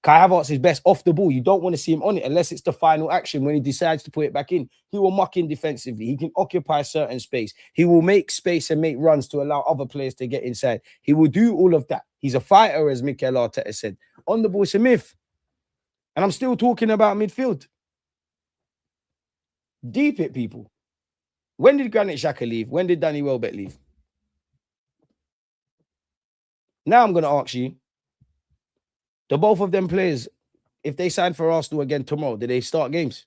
Kai Havertz is best off the ball. You don't want to see him on it unless it's the final action when he decides to put it back in. He will muck in defensively. He can occupy certain space. He will make space and make runs to allow other players to get inside. He will do all of that. He's a fighter, as Mikel Arteta said. On the ball, it's a myth. And I'm still talking about midfield. Deep it, people. When did Granit Xhaka leave? When did Danny Welbeck leave? Now I'm going to ask you, the both of them players, if they sign for Arsenal again tomorrow, do they start games?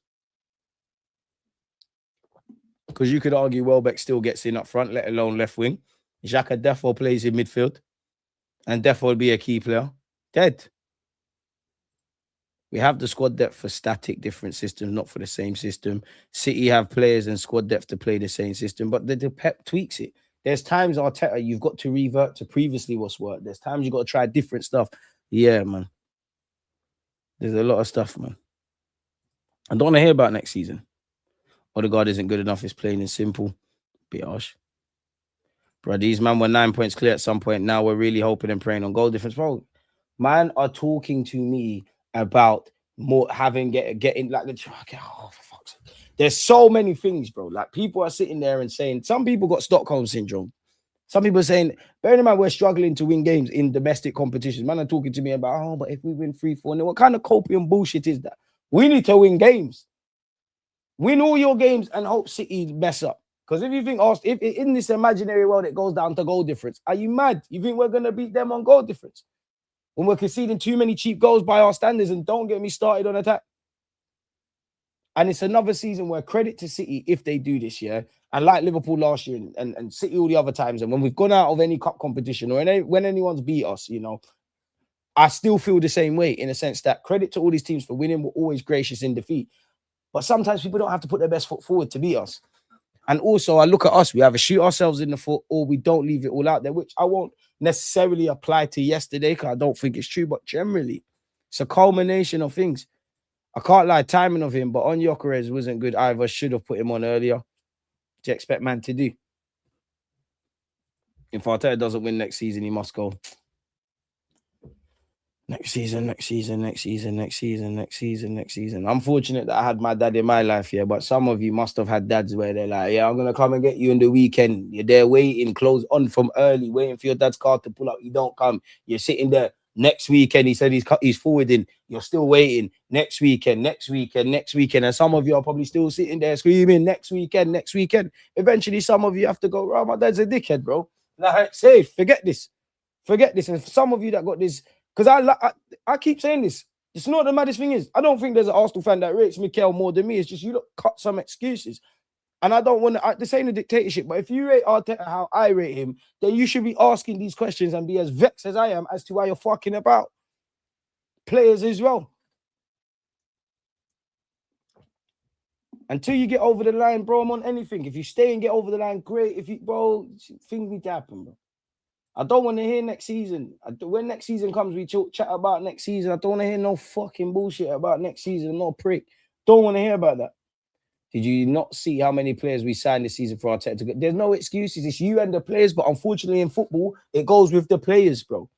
Because you could argue Welbeck still gets in up front, let alone left wing. Xhaka defo plays in midfield. And defo will be a key player. Dead. We have the squad depth for static different systems, not for the same system. City have players and squad depth to play the same system, but the Pep tweaks it. There's times, Arteta, you've got to revert to previously what's worked. There's times you've got to try different stuff. Yeah, man. There's a lot of stuff, man. I don't want to hear about next season. Odegaard isn't good enough. It's plain and simple. Bit harsh. Bro, these man were 9 points clear at some point. Now we're really hoping and praying on goal difference. Bro, man are talking to me about more getting like the... Oh, for fuck's sake. There's so many things, bro. Like people are sitting there and saying, some people got Stockholm syndrome. Some people are saying, bearing in mind, we're struggling to win games in domestic competitions. Man are talking to me about, oh, but if we win 3-4, what kind of copium bullshit is that? We need to win games. Win all your games and hope City mess up. Because if you think, if in this imaginary world it goes down to goal difference, are you mad? You think we're going to beat them on goal difference? When we're conceding too many cheap goals by our standards, and don't get me started on attack. And it's another season where credit to City if they do this year. And like Liverpool last year and City all the other times, and when we've gone out of any cup competition or when anyone's beat us, you know, I still feel the same way in a sense that credit to all these teams for winning. We're always gracious in defeat. But sometimes people don't have to put their best foot forward to beat us. And also, I look at us, we either shoot ourselves in the foot or we don't leave it all out there, which I won't necessarily apply to yesterday because I don't think it's true, but generally, it's a culmination of things. I can't lie, timing of him, but on Gyökeres wasn't good either. Should have put him on earlier. Do you expect man to do? If Arteta doesn't win next season, he must go. Next season. I'm fortunate that I had my dad in my life, yeah. But some of you must have had dads where they're like, yeah, I'm gonna come and get you in the weekend. You're there waiting, close on from early, waiting for your dad's car to pull up. You don't come. You're sitting there. Next weekend, he said he's forwarding. You're still waiting. Next weekend. And some of you are probably still sitting there screaming, next weekend. Eventually, some of you have to go, oh, my dad's a dickhead, bro. Like, safe, forget this. And for some of you that got this, because I keep saying this. It's not the maddest thing is, I don't think there's an Arsenal fan that rates Mikel more than me. It's just you look cut some excuses. And I don't want to, this ain't a dictatorship, but if you rate Arteta how I rate him, then you should be asking these questions and be as vexed as I am as to why you're fucking about players as well. Until you get over the line, bro, I'm on anything. If you stay and get over the line, great. If you, bro, things need to happen, bro. I don't want to hear next season. When next season comes, we chat about next season. I don't want to hear no fucking bullshit about next season. No prick. Don't want to hear about that. Did you not see how many players we signed this season for Arteta? There's no excuses. It's you and the players, but unfortunately in football, it goes with the players, bro.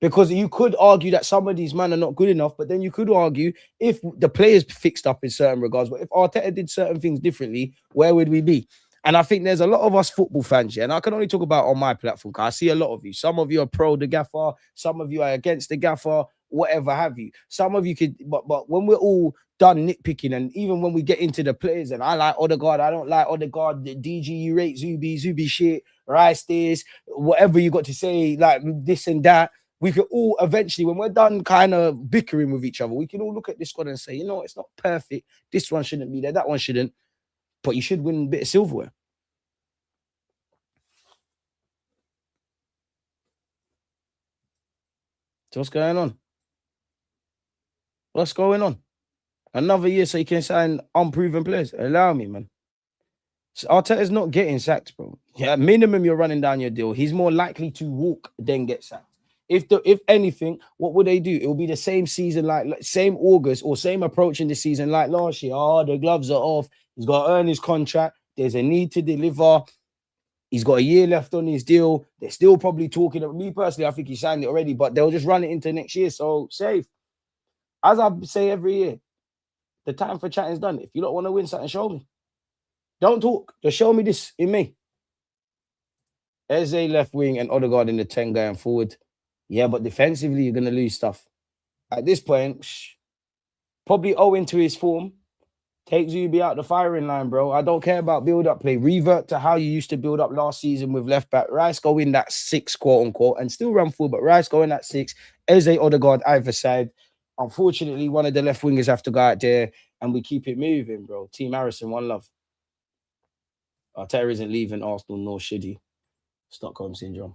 Because you could argue that some of these men are not good enough, but then you could argue if the players fixed up in certain regards, but if Arteta did certain things differently, where would we be? And I think there's a lot of us football fans, yeah, and I can only talk about on my platform, because I see a lot of you. Some of you are pro the gaffer, some of you are against the gaffer, whatever have you. Some of you could, but when we're all done nitpicking, and even when we get into the players, and I like Odegaard, I don't like Odegaard, the DG, you rate Zubi shit, Rice this, whatever you got to say, like this and that, we could all eventually, when we're done kind of bickering with each other, we can all look at this squad and say, you know, it's not perfect. This one shouldn't be there, that one shouldn't, but you should win a bit of silverware. So what's going on? What's going on? Another year so you can sign unproven players. Allow me, man. So Arteta's not getting sacked, bro. Yeah, minimum you're running down your deal. He's more likely to walk than get sacked. If anything, what would they do? It will be the same season, like same August or same approach in the season like last year. Oh, the gloves are off. He's got to earn his contract. There's a need to deliver. He's got a year left on his deal. They're still probably talking about me personally. I think he signed it already, but they'll just run it into next year. So safe. As I say every year, the time for chatting is done. If you don't want to win something, show me. Don't talk. Just show me this in me. Eze left wing and Odegaard in the 10 going forward. Yeah, but defensively, you're going to lose stuff. At this point, probably owing to his form, take Zubi out the firing line, bro. I don't care about build-up play. Revert to how you used to build up last season with left back. Rice go in that 6, quote-unquote, and still run full, but Rice go in that 6. Eze, Odegaard, either side. Unfortunately, one of the left wingers have to go out there, and we keep it moving, bro. Team Harrison, one love. Arteta isn't leaving Arsenal, nor should he. Stockholm Syndrome.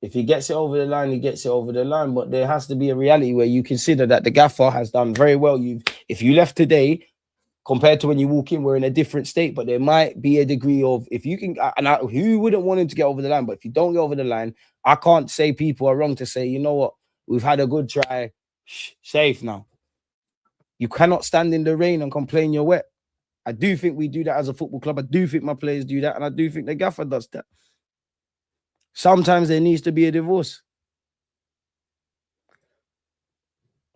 If he gets it over the line, he gets it over the line. But there has to be a reality where you consider that the gaffer has done very well. If you left today, compared to when you walk in, we're in a different state. But there might be a degree of, if you can, who wouldn't want him to get over the line? But if you don't get over the line, I can't say people are wrong to say, you know what, we've had a good try. Safe now. You cannot stand in the rain and complain you're wet. I do think we do that as a football club. I do think my players do that. And I do think the gaffer does that. Sometimes there needs to be a divorce.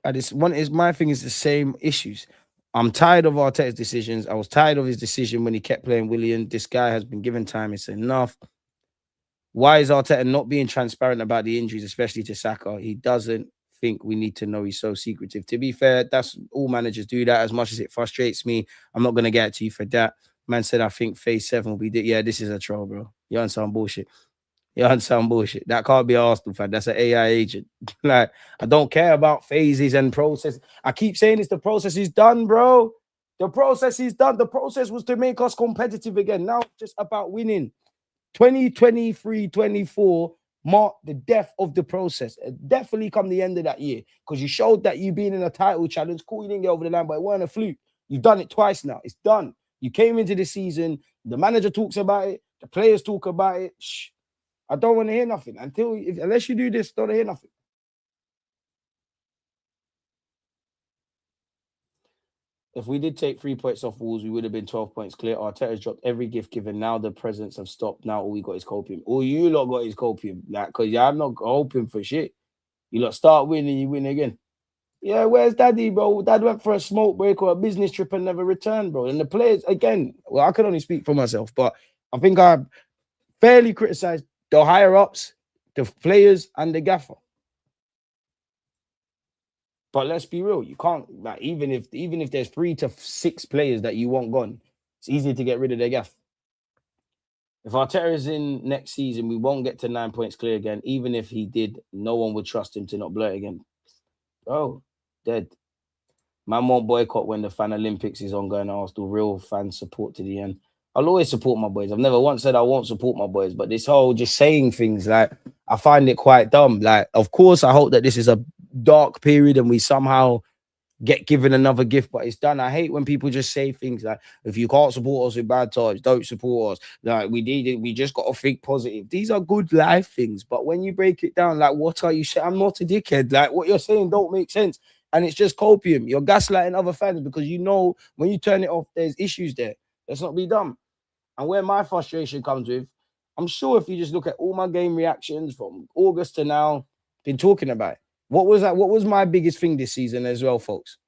My thing is the same issues. I'm tired of Arteta's decisions. I was tired of his decision when he kept playing Willian. This guy has been given time. It's enough. Why is Arteta not being transparent about the injuries, especially to Saka? He doesn't think we need to know. He's so secretive. To be fair, that's all managers do that. As much as it frustrates me, I'm not going to get to you for that. Man said, I think phase 7 will be... Yeah, this is a troll, bro. You on some bullshit. You're on some bullshit. That can't be an Arsenal fan. That's an AI agent. Like, I don't care about phases and process. I keep saying this, the process is done, bro. The process is done. The process was to make us competitive again. Now it's just about winning. 2023-24 marked the death of the process. It definitely come the end of that year because you showed that you being in a title challenge. Cool, you didn't get over the line, but it weren't a fluke. You've done it twice now. It's done. You came into the season. The manager talks about it. The players talk about it. Shh. I don't want to hear nothing unless you do this. Don't hear nothing. If we did take 3 points off Wolves, we would have been 12 points clear. Arteta's dropped every gift given. Now the presents have stopped. Now all we got is copium. All you lot got is copium. Like, because I'm not hoping for shit. You lot start winning, you win again. Yeah, where's Daddy, bro? Dad went for a smoke break or a business trip and never returned, bro. And the players, again, well, I can only speak for myself, but I think I fairly criticized the higher ups, the players, and the gaffer. But let's be real, you can't, like, even if there's 3 to 6 players that you want gone, it's easy to get rid of their gaff. If Arteta is in next season, we won't get to 9 points clear again. Even if he did, no one would trust him to not blurt again. Oh, dead. Man won't boycott when the Fan Olympics is ongoing. Arsenal real fan support to the end. I'll always support my boys. I've never once said I won't support my boys, but this whole just saying things, like, I find it quite dumb. Like, of course, I hope that this is a dark period and we somehow get given another gift, but it's done. I hate when people just say things like, if you can't support us in bad times, don't support us. Like, we did it, we just got to think positive. These are good life things, but when you break it down, like, what are you saying? I'm not a dickhead. Like, what you're saying don't make sense. And it's just copium. You're gaslighting other fans because you know when you turn it off, there's issues there. Let's not be dumb. And where my frustration comes with, I'm sure if you just look at all my game reactions from August to now, been talking about it. What was that? What was my biggest thing this season as well, folks?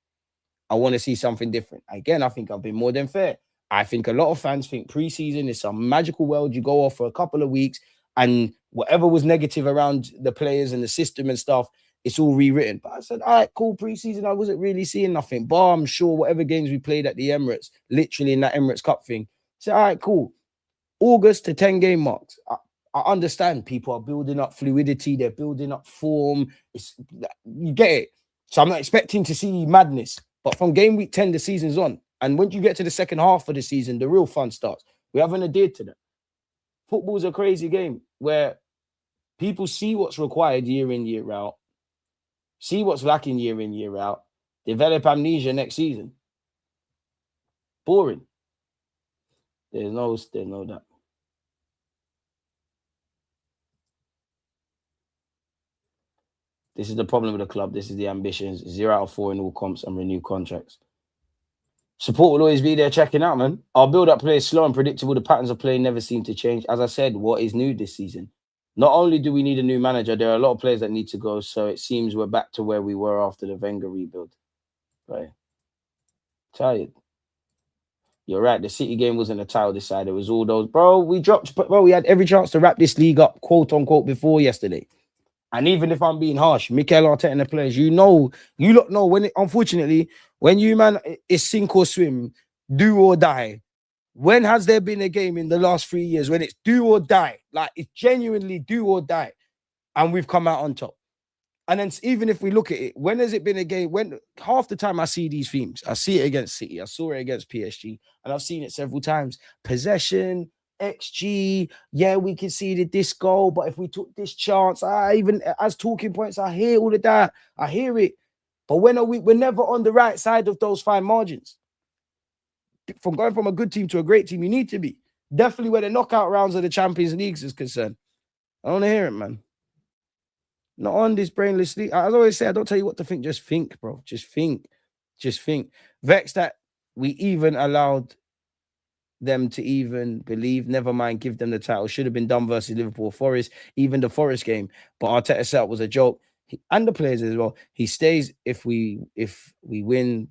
I want to see something different. Again, I think I've been more than fair. I think a lot of fans think preseason is some magical world. You go off for a couple of weeks and whatever was negative around the players and the system and stuff, it's all rewritten. But I said, all right, cool, preseason, I wasn't really seeing nothing. Bar, I'm sure whatever games we played at the Emirates, literally in that Emirates Cup thing. So, all right, cool. August to 10 game marks. I understand people are building up fluidity, they're building up form. You get it. So I'm not expecting to see madness. But from game week 10, the season's on. And when you get to the second half of the season, the real fun starts. We haven't adhered to that. Football's a crazy game where people see what's required year in, year out, see what's lacking year in, year out, develop amnesia next season. Boring. There's no that. This is the problem with the club. This is the ambitions. 0 out of 4 in all comps and renew contracts. Support will always be there checking out, man. Our build-up play is slow and predictable. The patterns of play never seem to change. As I said, what is new this season? Not only do we need a new manager, there are a lot of players that need to go. So it seems we're back to where we were after the Wenger rebuild. Right. Tired. You're right. The City game wasn't a title this side. It was all those. Bro, we had every chance to wrap this league up, quote unquote, before yesterday. And even if I'm being harsh, Mikel Arteta and the players, you lot know when unfortunately, when you, man, it's sink or swim, do or die. When has there been a game in the last 3 years when it's do or die? Like, it's genuinely do or die. And we've come out on top. And then even if we look at it, when has it been a game? When half the time I see these themes, I see it against City, I saw it against PSG, and I've seen it several times. Possession, XG, yeah, we conceded this goal, but if we took this chance, even as talking points, I hear all of that. I hear it. But when are we're never on the right side of those fine margins. From going from a good team to a great team, you need to be. Definitely where the knockout rounds of the Champions Leagues is concerned. I want to hear it, man. Not on this brainless league. As I always say, I don't tell you what to think. Just think, bro. Just think. Just think. Vexed that we even allowed them to even believe. Never mind, give them the title. Should have been done versus Liverpool or Forest. Even the Forest game. But Arteta setup was a joke. And the players as well. He stays if we win.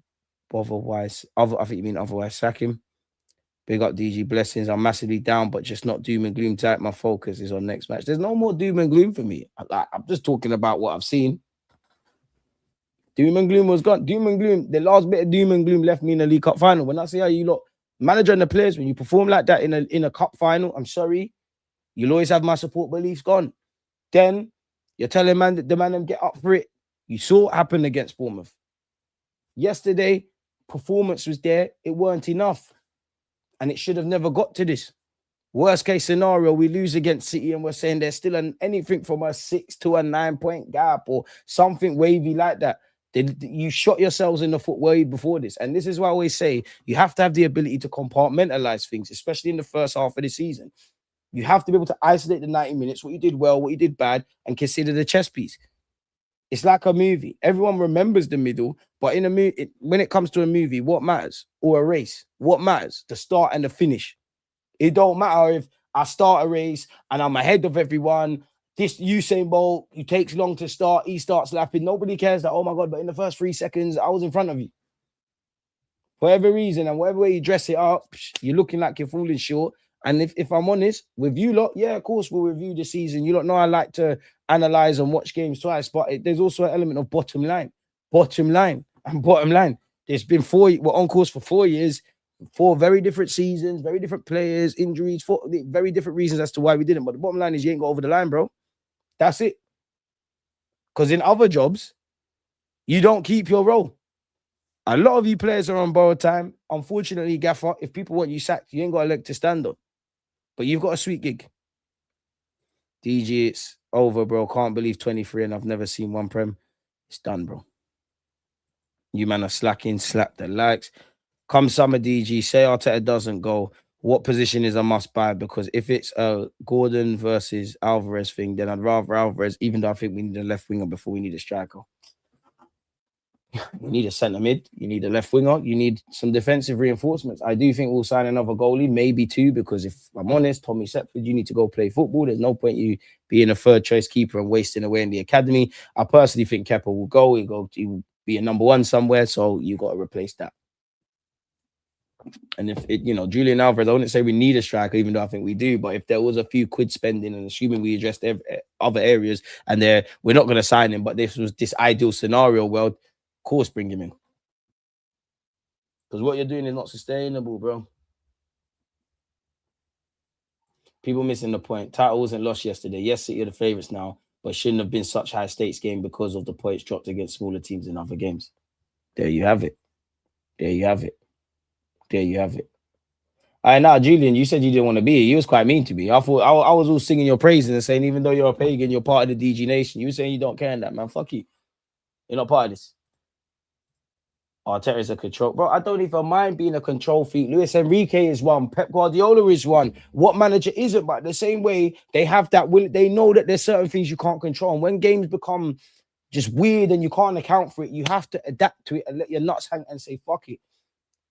Otherwise, I think you mean otherwise, sack him. Big up DG, blessings. I'm massively down, but just not doom and gloom type. My focus is on next match. There's no more doom and gloom for me. I'm just talking about what I've seen. Doom and gloom was gone. Doom and gloom, the last bit of doom and gloom left me in the League Cup final. When I see how you lot, manager and the players, when you perform like that in a cup final, I'm sorry, you'll always have my support beliefs gone. Then you're telling the man them get up for it. You saw what happened against Bournemouth. Yesterday, performance was there. It weren't enough. And it should have never got to this. Worst case scenario, we lose against City and we're saying there's still anything from a 6 to a 9 point gap or something wavy like that. You shot yourselves in the foot way before this. And this is why I always say you have to have the ability to compartmentalize things, especially in the first half of the season. You have to be able to isolate the 90 minutes, what you did well, what you did bad, and consider the chess piece. It's like a movie. Everyone remembers the middle, but in a movie, when it comes to a movie, what matters? Or a race, what matters? The start and the finish. It don't matter if I start a race and I'm ahead of everyone. This Usain Bolt, he takes long to start. He starts lapping. Nobody cares that, oh my God, but in the first 3 seconds, I was in front of you. For whatever reason and whatever way you dress it up, you're looking like you're falling short. And if I'm honest with you lot, yeah, of course, we'll review the season. You lot know I like to analyze and watch games twice, but there's also an element of bottom line. Bottom line and bottom line. There's been we're on course for 4 years, 4 very different seasons, very different players, injuries, 4 very different reasons as to why we didn't. But the bottom line is you ain't got over the line, bro. That's it. Because in other jobs, you don't keep your role. A lot of you players are on borrowed time. Unfortunately, Gaffer, if people want you sacked, you ain't got a leg to stand on. But you've got a sweet gig. DG, it's over, bro. Can't believe 23 and I've never seen one prem. It's done, bro. You man are slacking. Slap the likes. Come summer, DG. Say Arteta doesn't go. What position is a must buy? Because if it's a Gordon versus Alvarez thing, then I'd rather Alvarez, even though I think we need a left winger before we need a striker. You need a centre mid. You need a left winger. You need some defensive reinforcements. I do think we'll sign another goalie, maybe 2, because if I'm honest, Tommy Setford, you need to go play football. There's no point you being a third choice keeper and wasting away in the academy. I personally think Kepa will go. He will be a number 1 somewhere, so you got to replace that. And if it, Julian Alvarez, I wouldn't say we need a striker, even though I think we do. But if there was a few quid spending, and assuming we addressed other areas, and we're not going to sign him, but this was this ideal scenario world, of course, bring him in. Because what you're doing is not sustainable, bro. People missing the point. Title wasn't lost yesterday. Yes, City are the favourites now, but shouldn't have been such high stakes game because of the points dropped against smaller teams in other games. There you have it. There you have it. There you have it. Now, Julian, you said you didn't want to be here. You was quite mean to me. I thought I was all singing your praises and saying, even though you're a pagan, you're part of the DG Nation. You were saying you don't care in that, man. Fuck you. You're not part of this. Arteta is a control. Bro, I don't even mind being a control freak. Luis Enrique is one. Pep Guardiola is one. What manager isn't? But the same way, they have that will. They know that there's certain things you can't control. And when games become just weird and you can't account for it, you have to adapt to it and let your nuts hang and say, fuck it.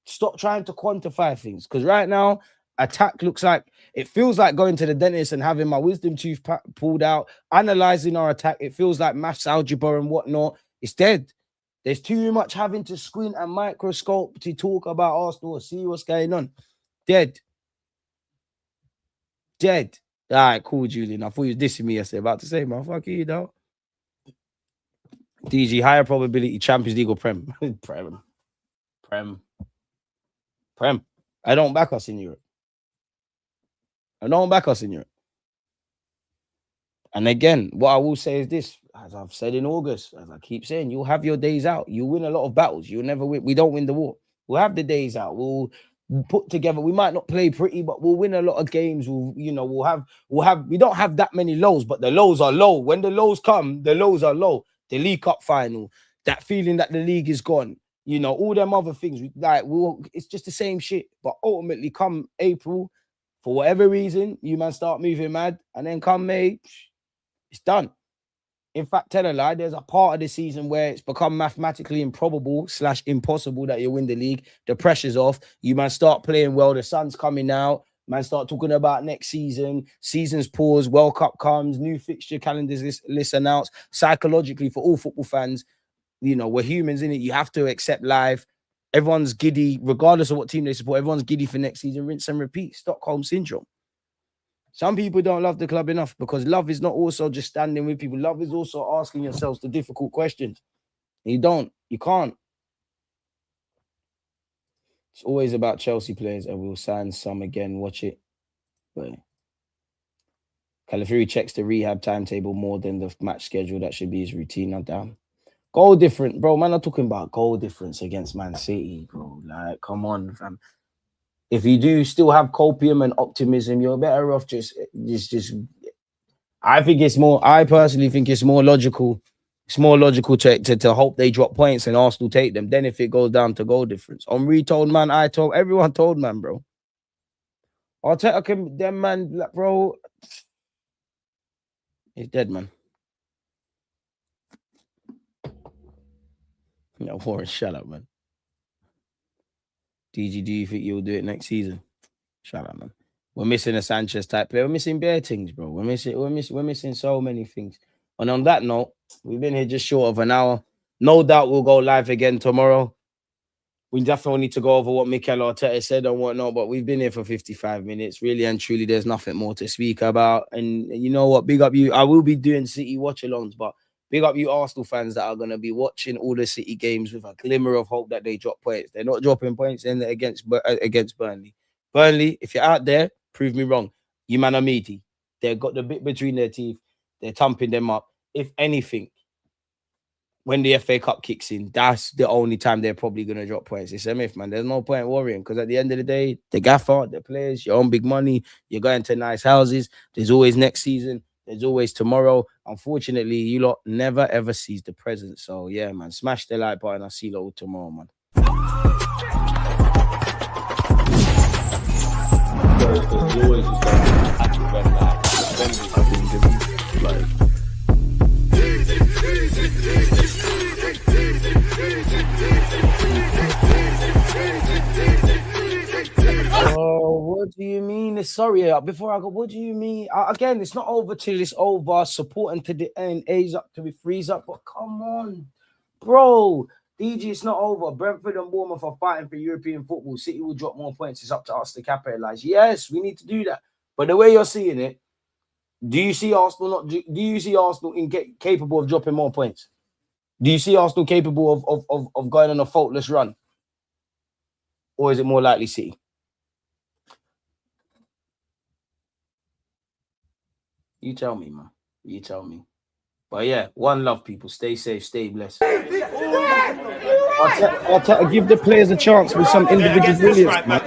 Stop trying to quantify things. Because right now, attack looks like, it feels like going to the dentist and having my wisdom tooth pulled out, analyzing our attack. It feels like maths algebra and whatnot. It's dead. There's too much having to squint and microscope to talk about Arsenal or see what's going on. Dead. Dead. All right, cool, Julian. I thought you was dissing me yesterday. About to say, man, fuck you, though. DG, higher probability Champions League or Prem? Prem. I don't back us in Europe. And again, what I will say is this, as I've said in August, as I keep saying, you'll have your days out. You win a lot of battles. You'll never win. We don't win the war. We'll have the days out. We'll put together. We might not play pretty, but we'll win a lot of games. We don't have that many lows, but the lows are low. When the lows come, the lows are low. The League Cup final, that feeling that the league is gone. All them other things. It's just the same shit. But ultimately, come April, for whatever reason, you man start moving mad, and then come May, it's done. In fact, tell a lie, there's a part of the season where it's become mathematically improbable / impossible that you win the league. The pressure's off. You man start playing well. The sun's coming out. Man start talking about next season. Season's pause. World Cup comes. New fixture calendars list announced. Psychologically, for all football fans, we're humans in it. You have to accept life. Everyone's giddy, regardless of what team they support. Everyone's giddy for next season. Rinse and repeat. Stockholm syndrome. Some people don't love the club enough because love is not also just standing with people. Love is also asking yourselves the difficult questions. You can't. It's always about Chelsea players, and we'll sign some again. Watch it. But Calafiori checks the rehab timetable more than the match schedule. That should be his routine. Now, damn. Goal difference, bro. Man, I'm talking about goal difference against Man City, bro. Like, come on, fam. If you do still have copium and optimism, you're better off just. I personally think it's more logical. It's more logical to hope they drop points and Arsenal take them. Then if it goes down to goal difference. Henri told man, I told, everyone told man, bro. Arteta can, them man, like, bro. He's dead, man. No, Warren, shut up, man. DG, do you think you'll do it next season? Shut up, man. We're missing a Sanchez type player. We're missing bare things, bro. We're missing so many things. And on that note, we've been here just short of an hour. No doubt we'll go live again tomorrow. We definitely need to go over what Mikel Arteta said and whatnot, but we've been here for 55 minutes. Really and truly, there's nothing more to speak about. And you know what? Big up you. I will be doing City watch-alongs, but big up you Arsenal fans that are going to be watching all the City games with a glimmer of hope that they drop points. They're not dropping points in against Burnley. Burnley, if you're out there, prove me wrong. You man are meaty. They've got the bit between their teeth. They're thumping them up. If anything, when the FA Cup kicks in, that's the only time they're probably going to drop points. It's a myth, man. There's no point worrying because at the end of the day, the gaffer, the players, you own big money, you're going to nice houses. There's always next season. There's always tomorrow. Unfortunately, you lot never, ever seize the present. So, yeah, man, smash the like button. I'll see you all tomorrow, man. Oh, what do you mean? Sorry, before I go, what do you mean? Again, it's not over till it's over. Supporting to the end, A's up to be freeze up. But come on, bro. DG, it's not over. Brentford and Bournemouth are fighting for European football. City will drop more points. It's up to us to capitalize. Yes, we need to do that. But the way you're seeing it, do you see Arsenal capable of dropping more points? Do you see Arsenal capable of going on a faultless run? Or is it more likely City? You tell me, man. You tell me. But yeah, one love, people. Stay safe, stay blessed. I'll give the players a chance with some individual brilliance, man.